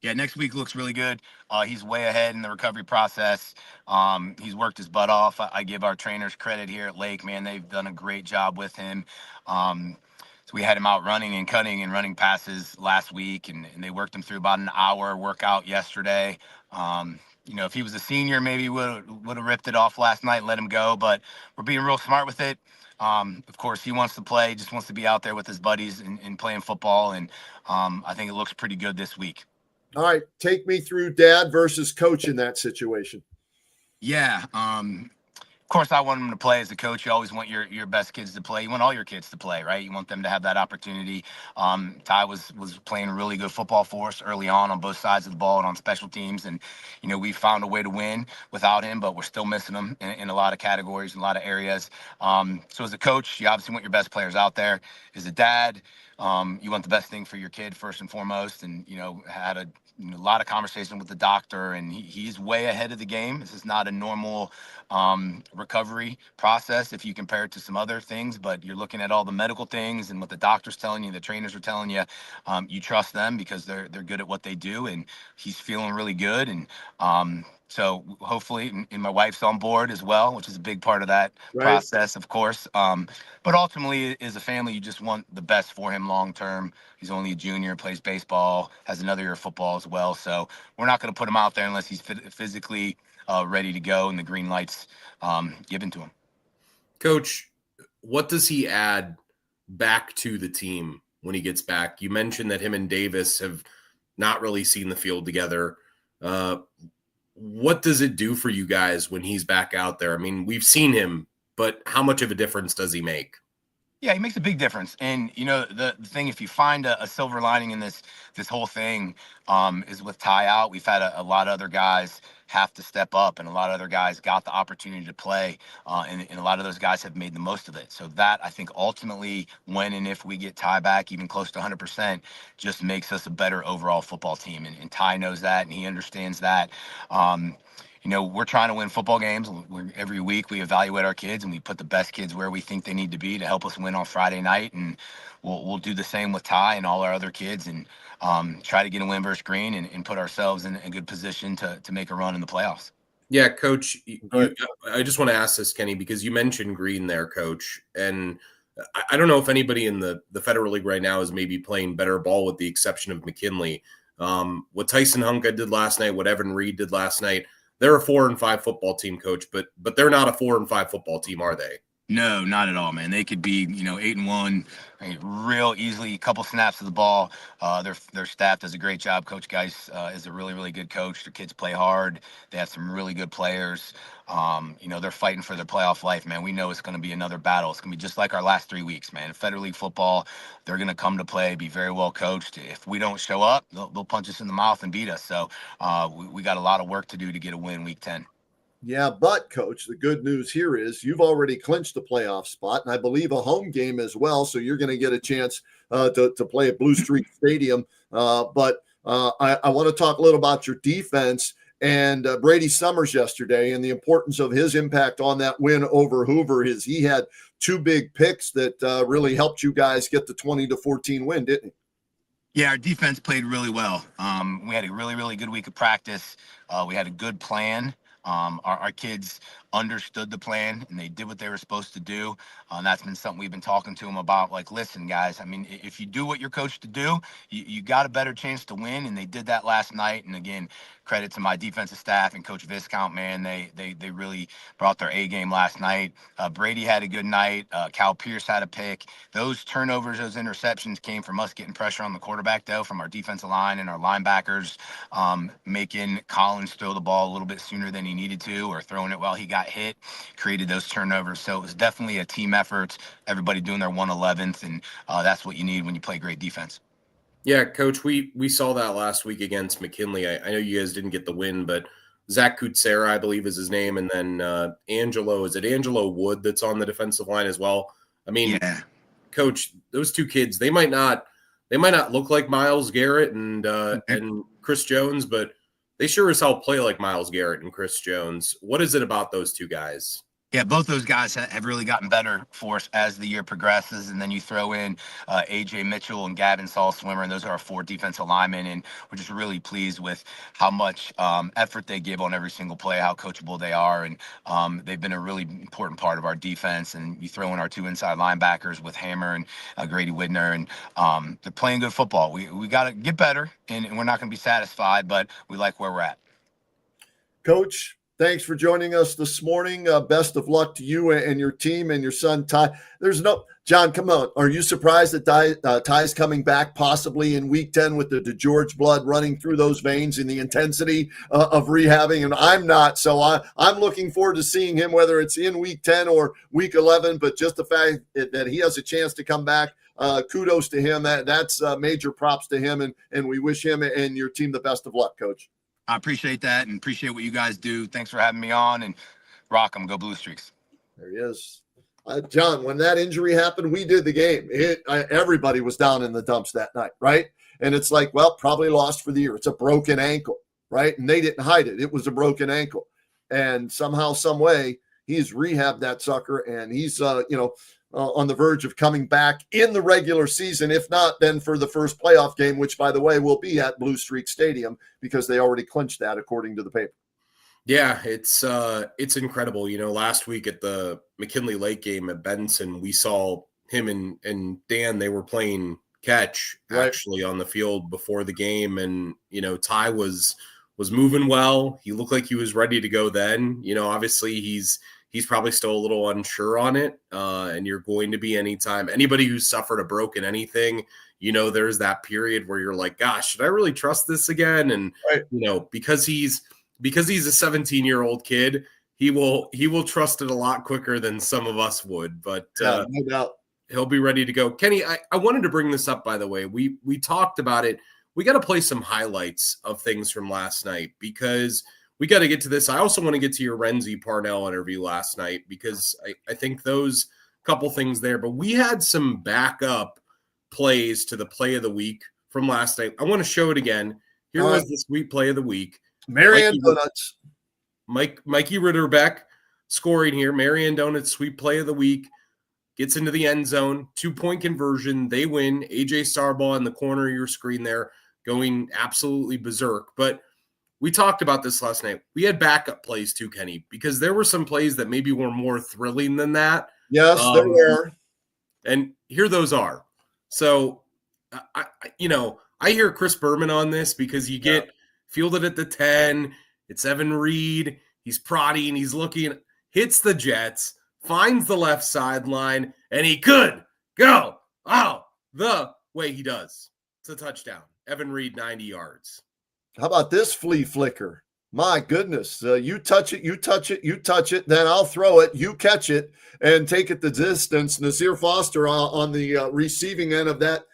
Yeah, next week looks really good. He's way ahead in the recovery process. He's worked his butt off. I give our trainers credit here at Lake, man. They've done a great job with him. So we had him out running and cutting and running passes last week, and they worked him through about an hour workout yesterday. If he was a senior, maybe would have ripped it off last night and let him go, but we're being real smart with it. Of course, he wants to play, just wants to be out there with his buddies and playing football, and I think it looks pretty good this week. All right, take me through dad versus coach in that situation. Yeah. Of course, I want him to play as a coach. You always want your best kids to play. You want all your kids to play, right? You want them to have that opportunity. Ty was playing really good football for us early on both sides of the ball and on special teams. And, we found a way to win without him, but we're still missing him in a lot of categories, in a lot of areas. So as a coach, you obviously want your best players out there. As a dad, you want the best thing for your kid first and foremost. And, had a lot of conversation with the doctor, and he's way ahead of the game. This is not a normal recovery process if you compare it to some other things, but you're looking at all the medical things and what the doctor's telling you, the trainers are telling you. You trust them because they're good at what they do, and he's feeling really good. And so hopefully, and my wife's on board as well, which is a big part of that process, of course. But ultimately, as a family, you just want the best for him long term. He's only a junior, plays baseball, has another year of football as well. So we're not going to put him out there unless he's physically ready to go and the green lights given to him. Coach, what does he add back to the team when he gets back? You mentioned that him and Davis have not really seen the field together. What does it do for you guys when he's back out there? I mean, we've seen him, but how much of a difference does he make? Yeah, he makes a big difference. And, the thing, if you find a silver lining in this whole thing, is with Ty out, we've had a lot of other guys have to step up, and a lot of other guys got the opportunity to play, and a lot of those guys have made the most of it. So that, I think, ultimately, when and if we get Ty back even close to 100%, just makes us a better overall football team. And Ty knows that, and he understands that. We're trying to win football games. Every week we evaluate our kids and we put the best kids where we think they need to be to help us win on Friday night. And we'll do the same with Ty and all our other kids, and try to get a win versus green and put ourselves in a good position to make a run in the playoffs. Yeah, Coach, I just want to ask this, Kenny, because you mentioned green there, Coach. And I don't know if anybody in the Federal League right now is maybe playing better ball with the exception of McKinley. What Tyson Hunka did last night, what Evan Reed did last night, they're a 4-5 football team, Coach, but they're not a 4-5 football team, are they? No, not at all, man. They could be, 8-1, real easily. A couple snaps of the ball. Their staff does a great job. Coach Geis is a really, really good coach. Their kids play hard. They have some really good players. They're fighting for their playoff life, man. We know it's going to be another battle. It's going to be just like our last 3 weeks, man. Federal League football, they're going to come to play, be very well coached. If we don't show up, they'll punch us in the mouth and beat us. So we got a lot of work to do to get a win week 10. Yeah, but Coach, the good news here is you've already clinched the playoff spot, and I believe a home game as well. So you're going to get a chance to play at Blue Streak Stadium. But I want to talk a little about your defense and Brady Summers yesterday and the importance of his impact on that win over Hoover. He had 2 big picks that really helped you guys get the 20-14 win, didn't he? Yeah, our defense played really well. We had a really, really good week of practice. We had a good plan. Our kids understood the plan and they did what they were supposed to do. That's been something we've been talking to them about. Like, listen, guys, I mean, if you do what you're coached to do, you got a better chance to win. And they did that last night. And again, credit to my defensive staff and Coach Viscount, man. They really brought their A game last night. Brady had a good night. Cal Pierce had a pick. Those turnovers, those interceptions came from us getting pressure on the quarterback, though, from our defensive line and our linebackers, making Collins throw the ball a little bit sooner than he needed to, or throwing it while he got hit, created those turnovers. So it was definitely a team effort, everybody doing their 111th, and that's what you need when you play great defense. Yeah, Coach, we saw that last week against McKinley. I know you guys didn't get the win, but Zach Kutsera, I believe, is his name, and then is it Angelo Wood that's on the defensive line as well? I mean, yeah. Coach, those two kids, they might not look like Myles Garrett and Chris Jones, but they sure as hell play like Myles Garrett and Chris Jones. What is it about those two guys? Yeah, both those guys have really gotten better for us as the year progresses. And then you throw in A.J. Mitchell and Gavin Swimmer, and those are our 4 defensive linemen. And we're just really pleased with how much effort they give on every single play, how coachable they are. And they've been a really important part of our defense. And you throw in our 2 inside linebackers with Hammer and Grady Widner, and they're playing good football. We got to get better, and we're not going to be satisfied, but we like where we're at. Coach, thanks for joining us this morning. Best of luck to you and your team and your son, Ty. John, come on. Are you surprised that Ty's coming back possibly in week 10 with the George blood running through those veins and the intensity of rehabbing? And I'm not. So I'm looking forward to seeing him, whether it's in week 10 or week 11. But just the fact that he has a chance to come back, kudos to him. That's major props to him. And we wish him and your team the best of luck, Coach. I appreciate that and appreciate what you guys do. Thanks for having me on, and rock 'em. Go Blue Streaks. There he is. John, when that injury happened, we did the game. Everybody was down in the dumps that night, right? And it's like, well, probably lost for the year. It's a broken ankle, right? And they didn't hide it. It was a broken ankle. And somehow, some way, he's rehabbed that sucker, and he's, on the verge of coming back in the regular season. If not, then for the first playoff game, which, by the way, will be at Blue Streak Stadium because they already clinched that according to the paper. Yeah, it's incredible. Last week at the McKinley Lake game at Benson, we saw him and Dan. They were playing catch actually on the field before the game, and Ty was moving well. He looked like he was ready to go then. Obviously he's probably still a little unsure on it, and you're going to be anytime. Anybody who's suffered a broken anything, there's that period where you're like, gosh, should I really trust this again? And, because he's a 17-year-old kid, he will trust it a lot quicker than some of us would. But no doubt. He'll be ready to go. Kenny, I wanted to bring this up, by the way. We talked about it. We got to play some highlights of things from last night because – we got to get to this. I also want to get to your Renzi Parnell interview last night because I think those couple things there. But we had some backup plays to the play of the week from last night. I want to show it again. Here was the sweet play of the week. Marianne Donuts. Mikey Ritterbeck scoring here. Marianne Donuts sweet play of the week. Gets into the end zone. 2-point conversion. They win. AJ Starbaugh in the corner of your screen there going absolutely berserk. But we talked about this last night. We had backup plays too, Kenny, because there were some plays that maybe were more thrilling than that. Yes, there were. And here those are. So, I hear Chris Berman on this because you get fielded at the 10. It's Evan Reed. He's prodding. He's looking. Hits the Jets. Finds the left sideline. And he could go the way he does. It's a touchdown. Evan Reed, 90 yards. How about this flea flicker? My goodness. You touch it, you touch it, you touch it, then I'll throw it, you catch it, and take it the distance. Nasir Foster on the receiving end of that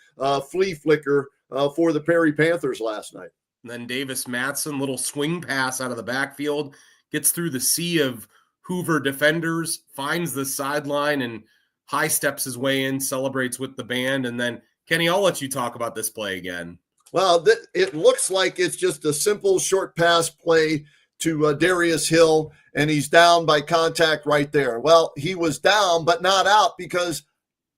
flea flicker for the Perry Panthers last night. And then Davis Mattson, little swing pass out of the backfield, gets through the sea of Hoover defenders, finds the sideline, and high steps his way in, celebrates with the band. And then, Kenny, I'll let you talk about this play again. Well, it looks like it's just a simple short pass play to Darius Hill, and he's down by contact right there. Well, he was down but not out because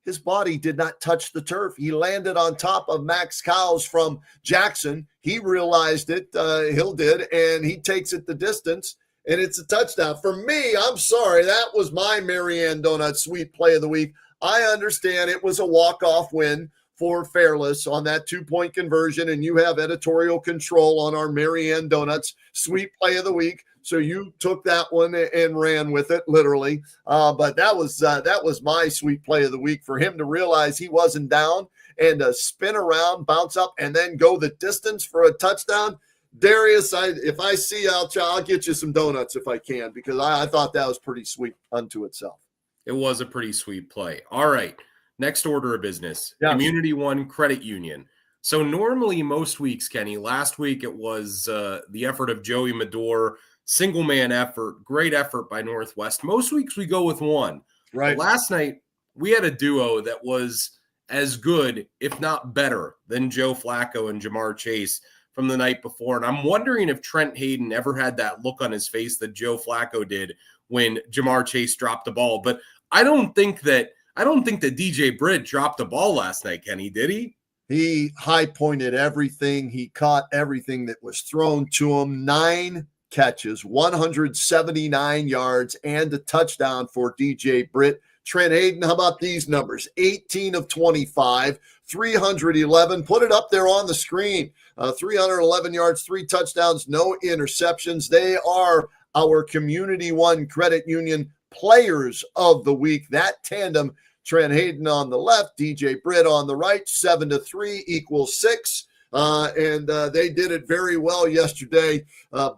his body did not touch the turf. He landed on top of Max Cowles from Jackson. He realized it, Hill did, and he takes it the distance. and it's a touchdown. For me, I'm sorry, that was my Marianne Donut Sweet Play of the Week. I understand it was a walk-off win for Fairless on that 2-point conversion, and you have editorial control on our Marianne Donuts Sweet Play of the Week. So you took that one and ran with it, literally. But that was my Sweet Play of the Week, for him to realize he wasn't down and spin around, bounce up, and then go the distance for a touchdown. Darius, if I see you, I'll get you some donuts if I can, because I thought that was pretty sweet unto itself. It was a pretty sweet play. All right. Next order of business. Yeah. Community One Credit Union. So normally most weeks, Kenny, last week it was the effort of Joey Medor, single man effort, great effort by Northwest. Most weeks we go with one. Right. But last night we had a duo that was as good, if not better, than Joe Flacco and Jamar Chase from the night before. And I'm wondering if Trent Hayden ever had that look on his face that Joe Flacco did when Jamar Chase dropped the ball. But I don't think that DJ Britt dropped the ball last night, Kenny, did he? He high-pointed everything. He caught everything that was thrown to him. 9 catches, 179 yards, and a touchdown for DJ Britt. Trent Hayden, how about these numbers? 18 of 25, 311. Put it up there on the screen. 311 yards, 3 touchdowns, no interceptions. They are our Community One Credit Union Players of the Week. That tandem, Trent Hayden on the left, DJ Britt on the right, 7-3 equals 6. And they did it very well yesterday.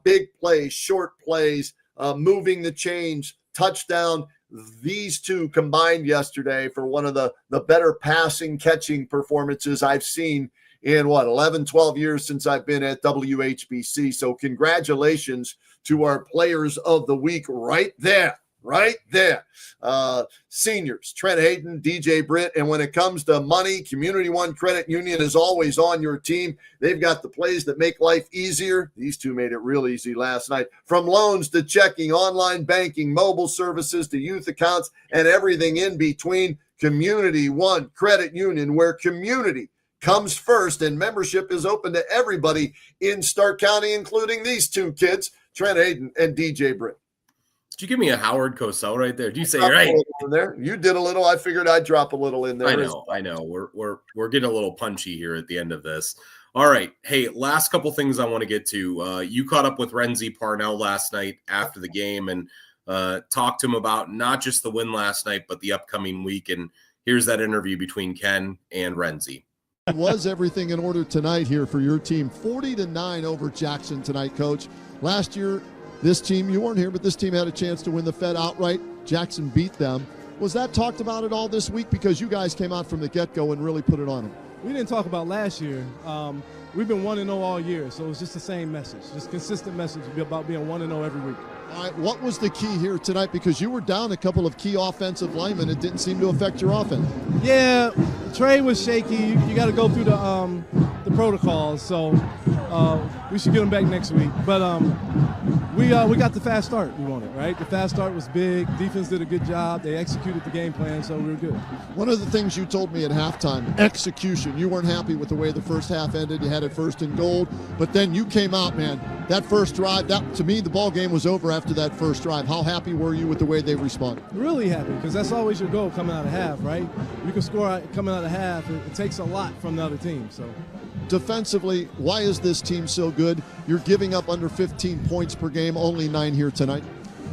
Big plays, short plays, moving the chains, touchdown. These two combined yesterday for one of the better passing catching performances I've seen in 11, 12 years since I've been at WHBC. So congratulations to our Players of the Week right there. Seniors, Trent Hayden, DJ Britt. And when it comes to money, Community One Credit Union is always on your team. They've got the plays that make life easier. These two made it real easy last night. From loans to checking, online banking, mobile services to youth accounts, and everything in between. Community One Credit Union, where community comes first, and membership is open to everybody in Stark County, including these two kids, Trent Hayden and DJ Britt. Did you give me a Howard Cosell right there? Did you say right? In there. You did a little. I figured I'd drop a little in there. I know. We're getting a little punchy here at the end of this. All right. Hey, last couple things I want to get to. You caught up with Renzi Parnell last night after the game and talked to him about not just the win last night, but the upcoming week. And here's that interview between Ken and Renzi. Was everything in order tonight here for your team? 40-9 over Jackson tonight, Coach. Last year, this team, you weren't here, but this team had a chance to win the Fed outright. Jackson beat them. Was that talked about at all this week? Because you guys came out from the get-go and really put it on them. We didn't talk about last year. We've been 1-0 all year, so it's just the same message, just consistent message about being 1-0 every week. All right, what was the key here tonight? Because you were down a couple of key offensive linemen. It didn't seem to affect your offense. Yeah, Trey was shaky. You got to go through the protocols, so we should get him back next week. But we got the fast start we wanted, right? The fast start was big. Defense did a good job. They executed the game plan, so we were good. One of the things you told me at halftime, execution. You weren't happy with the way the first half ended. You had it 1st and goal, but then you came out, man. That first drive, that to me, the ball game was over after that first drive. How happy were you with the way they responded? Really happy, because that's always your goal coming out of half, right? You can score coming out of half. It takes a lot from the other team. So, defensively, why is this team so good? You're giving up under 15 points per game, only 9 here tonight.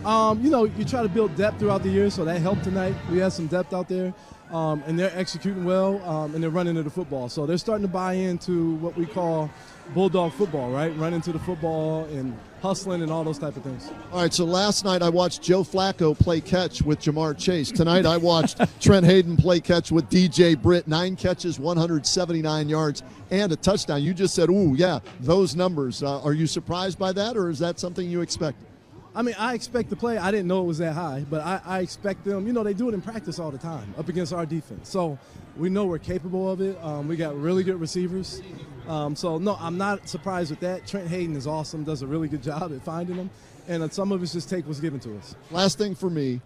You try to build depth throughout the year, so that helped tonight. We had some depth out there, and they're executing well, and they're running to the football. So they're starting to buy into what we call bulldog football, right? Running to the football and hustling and all those type of things. All right, so last night I watched Joe Flacco play catch with Jamar Chase. Tonight I watched Trent Hayden play catch with DJ Britt. 9 catches, 179 yards, and a touchdown. You just said, ooh, yeah, those numbers. Are you surprised by that, or is that something you expect? I mean, I expect the play. I didn't know it was that high, but I expect them. They do it in practice all the time up against our defense. So we know we're capable of it. We got really good receivers. So, no, I'm not surprised with that. Trent Hayden is awesome, does a really good job at finding them. And some of us just take what's given to us. Last thing for me,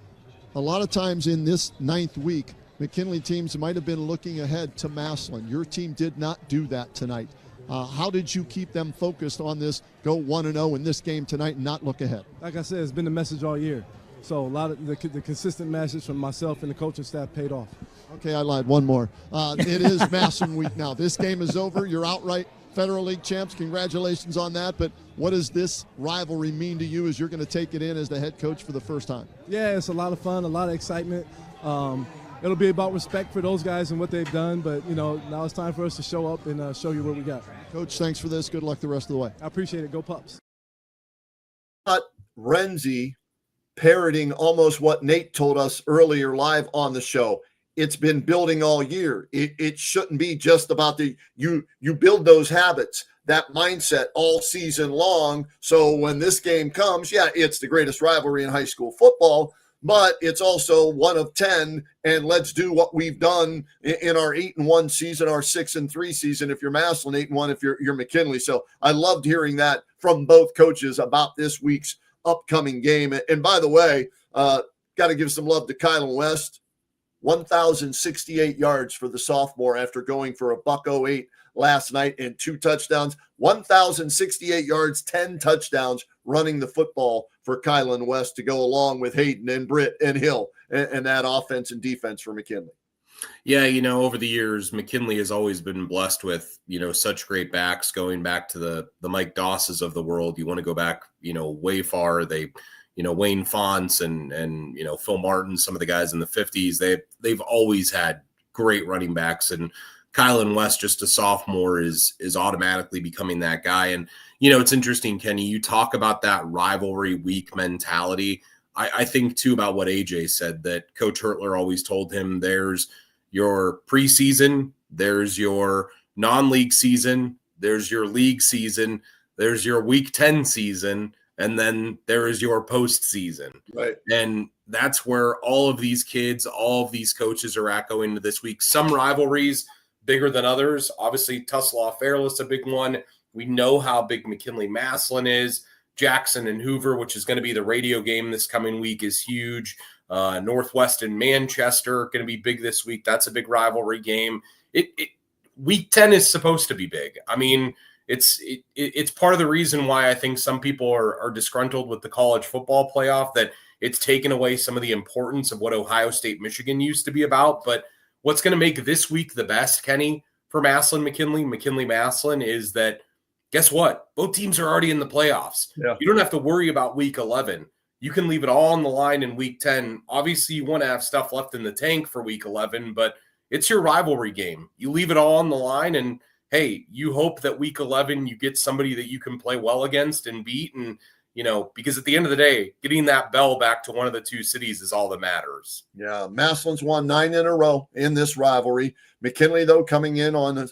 a lot of times in this 9th week, McKinley teams might have been looking ahead to Massillon. Your team did not do that tonight. How did you keep them focused on this, go 1-0 in this game tonight and not look ahead? Like I said, it's been the message all year. So a lot of the consistent message from myself and the coaching staff paid off. Okay, I lied. One more. It is Massillon week now. This game is over. You're outright Federal League champs. Congratulations on that. But what does this rivalry mean to you as you're going to take it in as the head coach for the first time? Yeah, it's a lot of fun, a lot of excitement. It'll be about respect for those guys and what they've done. But, now it's time for us to show up and show you what we got. Coach, thanks for this. Good luck the rest of the way. I appreciate it. Go Pups. Renzi parroting almost what Nate told us earlier live on the show. It's been building all year. It shouldn't be just about you build those habits, that mindset all season long. So when this game comes, yeah, it's the greatest rivalry in high school football, but it's also 1 of 10. And let's do what we've done in our 8-1 season, our 6-3 season. If you're Massillon, 8-1, if you're McKinley. So I loved hearing that from both coaches about this week's upcoming game. And by the way, got to give some love to Kylan West. 1,068 yards for the sophomore after going for $108 last night and 2 touchdowns. 1,068 yards, 10 touchdowns running the football for Kylan West to go along with Hayden and Britt and Hill and that offense and defense for McKinley. Yeah, over the years, McKinley has always been blessed with, such great backs going back to the Mike Dosses of the world. You want to go back, way far. They Wayne Fonts and Phil Martin, some of the guys in the 50s, they've always had great running backs. And Kylan West, just a sophomore, is automatically becoming that guy. And, it's interesting, Kenny, you talk about that rivalry week mentality. I think, too, about what AJ said, that Coach Hertler always told him there's your preseason, there's your non-league season, there's your league season, there's your week 10 season, and then there is your postseason. Right. And that's where all of these kids, all of these coaches are at going into this week. Some rivalries bigger than others. Obviously, Tuslaw Fairless a big one. We know how big McKinley Massillon is. Jackson and Hoover, which is going to be the radio game this coming week, is huge. Northwest and Manchester going to be big this week. That's a big rivalry game. Week 10 is supposed to be big. I mean, it's part of the reason why I think some people are disgruntled with the college football playoff, that it's taken away some of the importance of what Ohio State, Michigan used to be about. But what's going to make this week the best, Kenny, for Massillon, McKinley Massillon, is that, guess what? Both teams are already in the playoffs. Yeah. You don't have to worry about week 11. You can leave it all on the line in week 10. Obviously, you want to have stuff left in the tank for week 11, but it's your rivalry game. You leave it all on the line, and hey, you hope that week 11 you get somebody that you can play well against and beat. And, because at the end of the day, getting that bell back to one of the two cities is all that matters. Yeah, Massillon's won 9 in a row in this rivalry. McKinley, though, coming in on a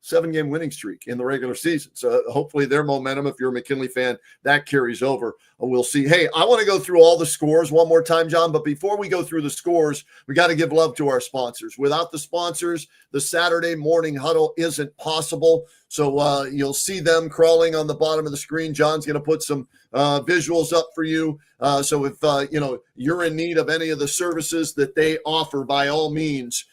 7-game winning streak in the regular season. So hopefully their momentum, if you're a McKinley fan, that carries over. We'll see. Hey, I want to go through all the scores one more time, John, but before we go through the scores, we got to give love to our sponsors. Without the sponsors, the Saturday morning huddle isn't possible. So you'll see them crawling on the bottom of the screen. John's going to put some visuals up for you. So if you're in need of any of the services that they offer, by all means,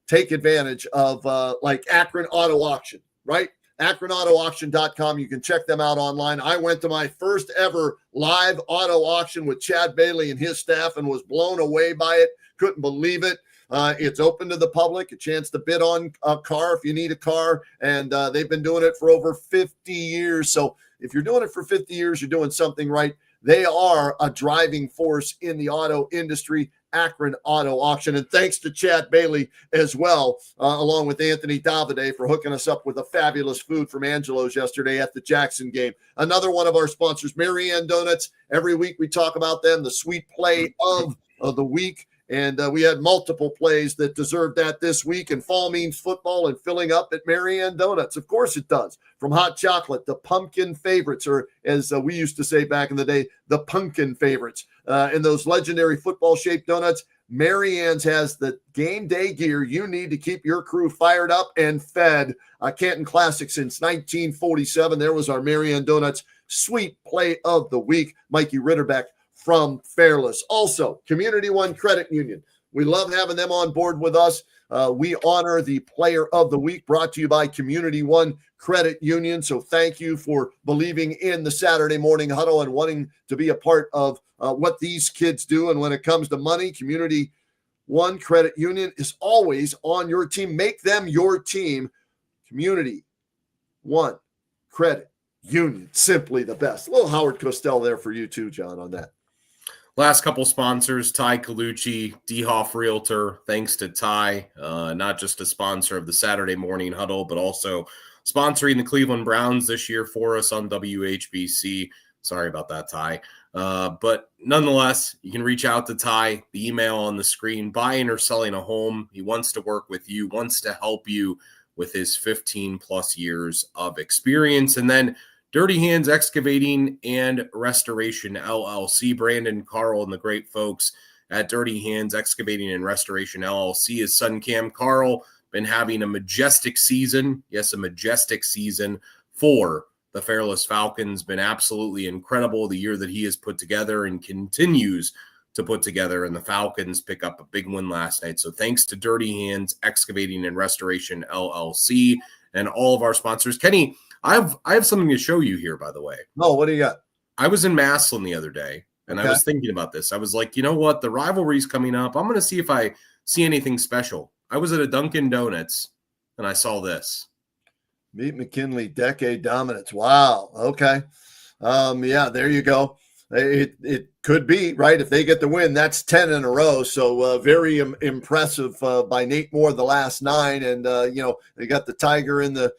take advantage of like Akron Auto Auction, right? AkronAutoAuction.com. You can check them out online. I went to my first ever live auto auction with Chad Bailey and his staff and was blown away by it. Couldn't believe it. It's open to the public, a chance to bid on a car if you need a car. And they've been doing it for over 50 years. So if you're doing it for 50 years, you're doing something right. They are a driving force in the auto industry. Akron Auto Auction. And thanks to Chad Bailey as well, along with Anthony Davide, for hooking us up with a fabulous food from Angelo's yesterday at the Jackson game. Another one of our sponsors, Mary Ann Donuts. Every week we talk about them, the sweet play of the week. And we had multiple plays that deserved that this week. And fall means football and filling up at Mary Ann Donuts. Of course it does. From hot chocolate, the pumpkin favorites, or as we used to say back in the day, the pumpkin favorites. And those legendary football-shaped donuts, Mary Ann's has the game day gear you need to keep your crew fired up and fed. Canton Classic since 1947. There was our Mary Ann Donuts sweet play of the week. Mikey Ritterbeck from Fairless. Also, Community One Credit Union. We love having them on board with us. We honor the Player of the Week, brought to you by Community One Credit Union. So thank you for believing in the Saturday Morning Huddle and wanting to be a part of what these kids do. And when it comes to money, Community One Credit Union is always on your team. Make them your team. Community One Credit Union, simply the best. A little Howard Cosell there for you too, John, on that. Last couple sponsors, Ty Colucci, DeHoff Realtor. Thanks to Ty, not just a sponsor of the Saturday Morning Huddle, but also sponsoring the Cleveland Browns this year for us on WHBC. Sorry about that, Ty. But nonetheless, you can reach out to Ty, the email on the screen, buying or selling a home. He wants to work with you, wants to help you with his 15 plus years of experience. And then Dirty Hands Excavating and Restoration LLC. Brandon, Carl, and the great folks at Dirty Hands Excavating and Restoration LLC. His son Cam Carl been having a majestic season. Yes, a majestic season for the Fairless Falcons. Been absolutely incredible the year that he has put together and continues to put together. And the Falcons pick up a big win last night. So thanks to Dirty Hands Excavating and Restoration LLC and all of our sponsors. Kenny, I have something to show you here, by the way. Oh, what do you got? I was in Massillon the other day, and I was thinking about this. I was like, you know what? The rivalry's coming up. I'm going to see if I see anything special. I was at a Dunkin' Donuts, and I saw this. Meet McKinley, decade dominance. Wow. Okay. Yeah, there you go. It could be, right? If they get the win, that's 10 in a row. So very impressive by Nate Moore the last 9. And, they got the Tiger in the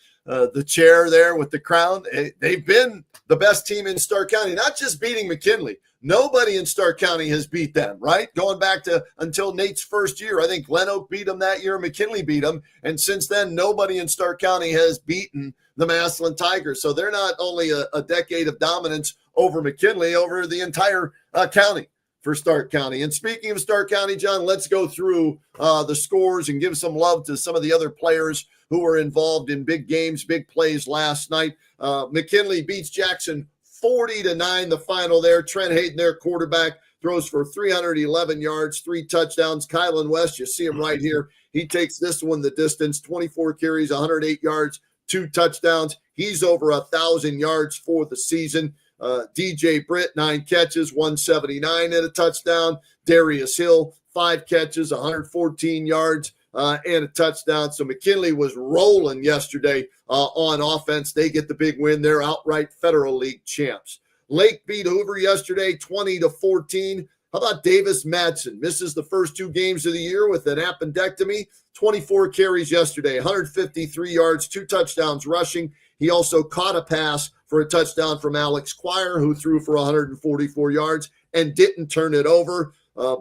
chair there with the crown. They've been the best team in Stark County, not just beating McKinley. Nobody in Stark County has beat them, right? Going back to until Nate's first year. I think Glen Oak beat them that year. McKinley beat them. And since then, nobody in Stark County has beaten the Massillon Tigers. So they're not only a decade of dominance over McKinley, over the entire county for Stark County. And speaking of Stark County, John, let's go through the scores and give some love to some of the other players who were involved in big games, big plays last night. McKinley beats Jackson 40-9, the final there. Trent Hayden, their quarterback, throws for 311 yards, 3 touchdowns. Kylan West, you see him right here. He takes this one the distance, 24 carries, 108 yards, 2 touchdowns. He's over 1,000 yards for the season. DJ Britt, 9 catches, 179 and a touchdown. Darius Hill, 5 catches, 114 yards. And a touchdown. So McKinley was rolling yesterday on offense. They get the big win. They're outright Federal League champs. Lake beat Hoover yesterday, 20-14. How about Davis Madsen? Misses the first 2 games of the year with an appendectomy. 24 carries yesterday, 153 yards, 2 touchdowns rushing. He also caught a pass for a touchdown from Alex Quire, who threw for 144 yards and didn't turn it over.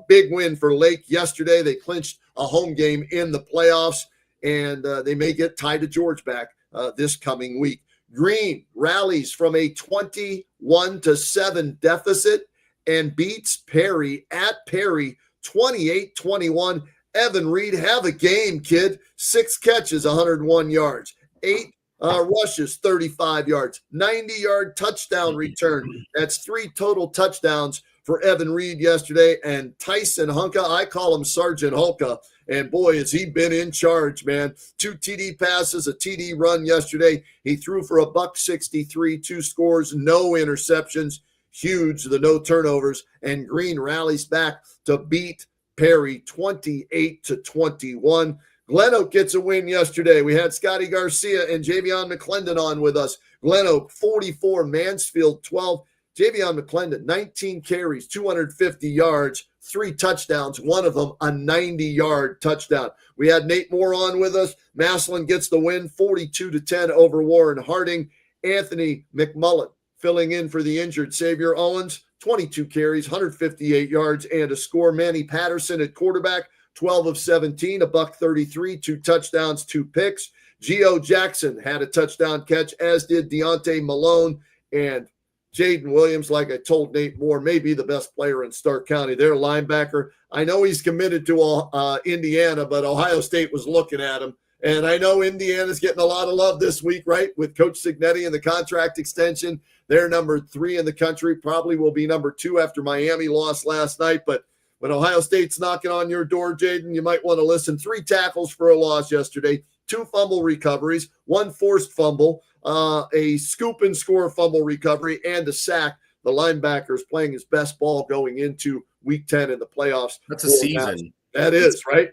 Big win for Lake yesterday. They clinched a home game in the playoffs, and they may get tied to George back this coming week. Green rallies from a 21-7 deficit and beats Perry at Perry 28-21. Evan Reed, have a game, kid. 6 catches, 101 yards. 8 rushes, 35 yards. 90-yard touchdown return. That's 3 total touchdowns for Evan Reed yesterday. And Tyson Hunka, I call him Sergeant Hulka. And boy, has he been in charge, man. 2 TD passes, a TD run yesterday. He threw for $163, 2 scores, no interceptions. Huge, the no turnovers. And Green rallies back to beat Perry 28-21. Glen Oak gets a win yesterday. We had Scotty Garcia and Javion McClendon on with us. Glen Oak 44, Mansfield 12. Javion McClendon, 19 carries, 250 yards, 3 touchdowns, one of them a 90-yard touchdown. We had Nate Moore on with us. Massillon gets the win, 42-10 over Warren Harding. Anthony McMullen filling in for the injured Xavier Owens, 22 carries, 158 yards, and a score. Manny Patterson at quarterback, 12 of 17, $133, 2 touchdowns, 2 picks. Geo Jackson had a touchdown catch, as did Deontay Malone. And Jaden Williams, like I told Nate Moore, may be the best player in Stark County. Their linebacker. I know he's committed to Indiana, but Ohio State was looking at him. And I know Indiana's getting a lot of love this week, right, with Coach Signetti and the contract extension. They're number 3 in the country, probably will be number 2 after Miami lost last night. But, when Ohio State's knocking on your door, Jaden, you might want to listen. 3 tackles for a loss yesterday, 2 fumble recoveries, 1 forced fumble, a scoop and score fumble recovery, and a sack. The linebacker is playing his best ball going into week 10 in the playoffs. That's a season. That is, right?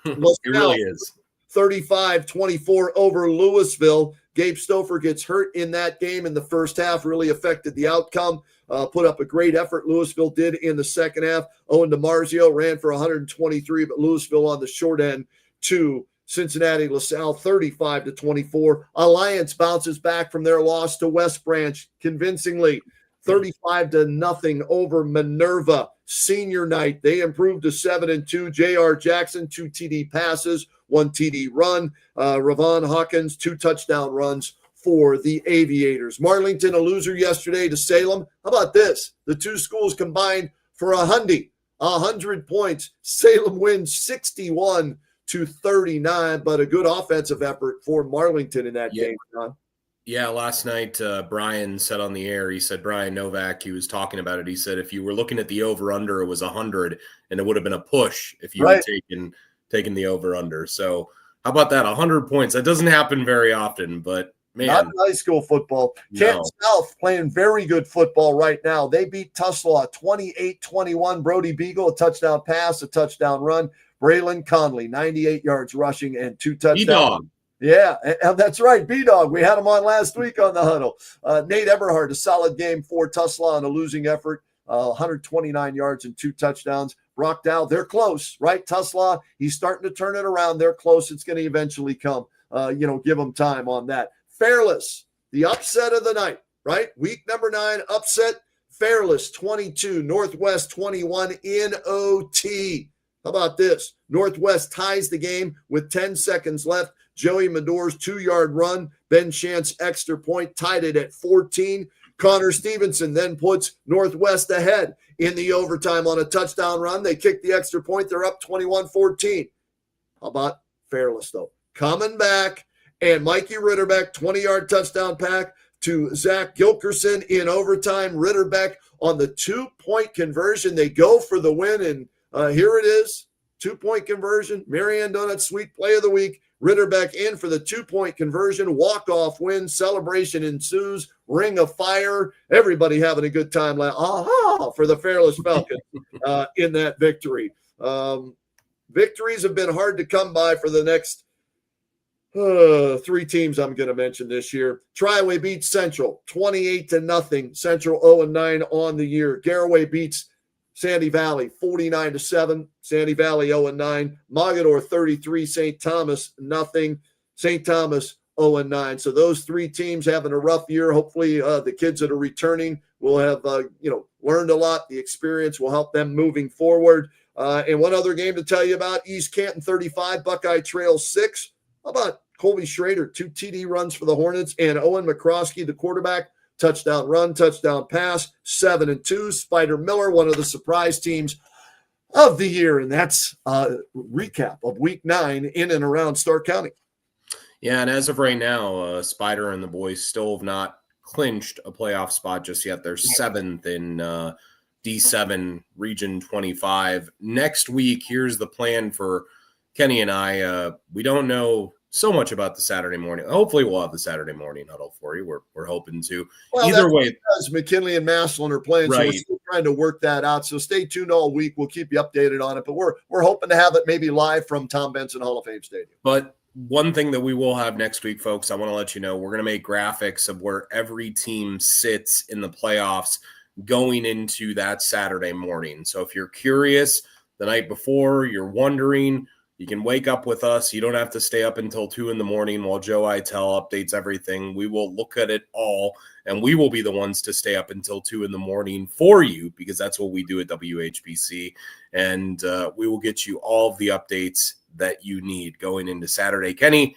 It really is. 35-24 over Louisville. Gabe Stouffer gets hurt in that game in the first half, really affected the outcome. Put up a great effort, Louisville did in the second half. Owen DiMarzio ran for 123, but Louisville on the short end to Cincinnati LaSalle 35-24. Alliance bounces back from their loss to West Branch convincingly, 35-0 over Minerva. Senior night, they improved to 7-2. J.R. Jackson, 2 TD passes, 1 TD run. Ravon Hawkins, 2 touchdown runs for the Aviators. Marlington, a loser yesterday to Salem. How about this? The 2 schools combined for 100 points. Salem wins 61-39, but a good offensive effort for Marlington in that game, John. Yeah, last night, Brian said on the air, he said, Brian Novak, he was talking about it. He said, if you were looking at the over-under, it was 100, and it would have been a push if you had taken the over-under. So how about that? 100 points. That doesn't happen very often, but man. Not in high school football. Canton South playing very good football right now. They beat Tuslaw 28-21. Brody Beagle, a touchdown pass, a touchdown run. Braylon Conley, 98 yards rushing and 2 touchdowns. B-Dog. Yeah, that's right. B-Dog. We had him on last week on the Huddle. Nate Eberhard, a solid game for Tuslaw on a losing effort. 129 yards and 2 touchdowns. Brock Dow, they're close, right? Tuslaw, he's starting to turn it around. They're close. It's going to eventually come. Give them time on that. Fairless, the upset of the night, right? Week number 9, upset. Fairless, 22. Northwest, 21 in OT. How about this? Northwest ties the game with 10 seconds left. Joey Medore's 2-yard run. Ben Shant's extra point tied it at 14. Connor Stevenson then puts Northwest ahead in the overtime on a touchdown run. They kick the extra point. They're up 21-14. How about Fairless, though? Coming back, and Mikey Ritterbeck, 20-yard touchdown pack to Zach Gilkerson in overtime. Ritterbeck on the 2-point conversion. They go for the win, and here it is. 2-point conversion. Marianne Donut Sweet Play of the Week. Ritterbeck in for the 2-point conversion. Walk-off win. Celebration ensues. Ring of fire. Everybody having a good time. For the Fairless Falcons in that victory. Victories have been hard to come by for the next 3 teams I'm going to mention this year. Triway beats Central 28-0. Central 0-9 on the year. Garaway beats Sandy Valley 49-7. Sandy Valley 0-9. Mogadore 33. St. Thomas nothing. St. Thomas 0-9. So those 3 teams having a rough year. Hopefully the kids that are returning will have learned a lot. The experience will help them moving forward. And one other game to tell you about: East Canton 35, Buckeye Trail 6. How about Colby Schrader, 2 TD runs for the Hornets, and Owen McCroskey, the quarterback, touchdown run, touchdown pass, 7-2. Spider Miller, one of the surprise teams of the year. And that's a recap of week 9 in and around Stark County. Yeah, and as of right now, Spider and the boys still have not clinched a playoff spot just yet. They're 7th in D7 Region 25. Next week, here's the plan for Kenny and I. We don't know so much about the Saturday morning. Hopefully we'll have the Saturday morning huddle for you. We're hoping to. Well, either way, because McKinley and Massillon are playing, right. So we're still trying to work that out. So stay tuned all week. We'll keep you updated on it. But we're hoping to have it maybe live from Tom Benson Hall of Fame Stadium. But one thing that we will have next week, folks, I want to let you know, we're going to make graphics of where every team sits in the playoffs going into that Saturday morning. So if you're curious the night before, you're wondering, you can wake up with us. You don't have to stay up until 2 in the morning while Joe Itel updates everything. We will look at it all, and we will be the ones to stay up until 2 in the morning for you, because that's what we do at WHBC. And we will get you all of the updates that you need going into Saturday. Kenny,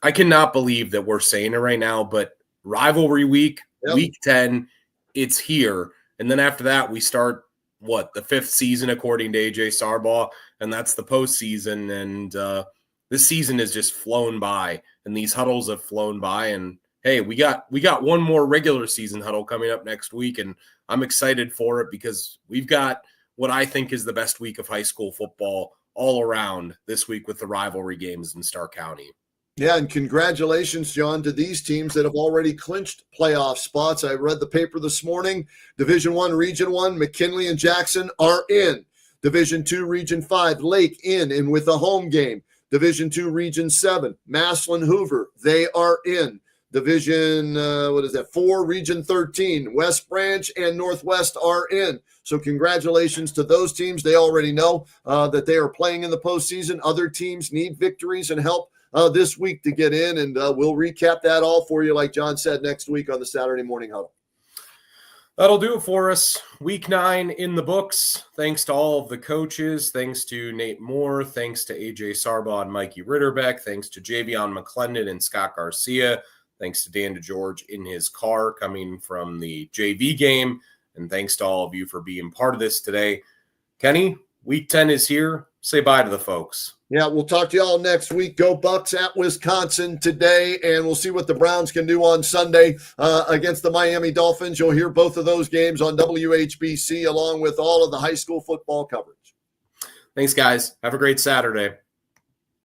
I cannot believe that we're saying it right now, but rivalry week, week 10, it's here. And then after that, we start the 5th season, according to AJ Sarbaugh, and that's the postseason. And this season has just flown by, and these huddles have flown by. And hey, we got one more regular season huddle coming up next week, and I'm excited for it because we've got what I think is the best week of high school football all around this week with the rivalry games in Stark County. Yeah, and congratulations, John, to these teams that have already clinched playoff spots. I read the paper this morning. Division I, Region 1, McKinley and Jackson are in. Division 2, Region 5, Lake in and with a home game. Division 2, Region 7, Massillon, Hoover, they are in. Division, 4, Region 13, West Branch and Northwest are in. So congratulations to those teams. They already know that they are playing in the postseason. Other teams need victories and help this week to get in, and we'll recap that all for you, like John said, next week on the Saturday Morning Huddle. That'll do it for us. Week 9 in the books. Thanks to all of the coaches. Thanks to Nate Moore. Thanks to AJ Sarbaugh and Mikey Ritterbeck. Thanks to Javion McClendon and Scott Garcia. Thanks to Dan DeGeorge in his car coming from the JV game. And thanks to all of you for being part of this today. Kenny, Week 10 is here. Say bye to the folks. Yeah, we'll talk to you all next week. Go Bucks at Wisconsin today, and we'll see what the Browns can do on Sunday against the Miami Dolphins. You'll hear both of those games on WHBC along with all of the high school football coverage. Thanks, guys. Have a great Saturday.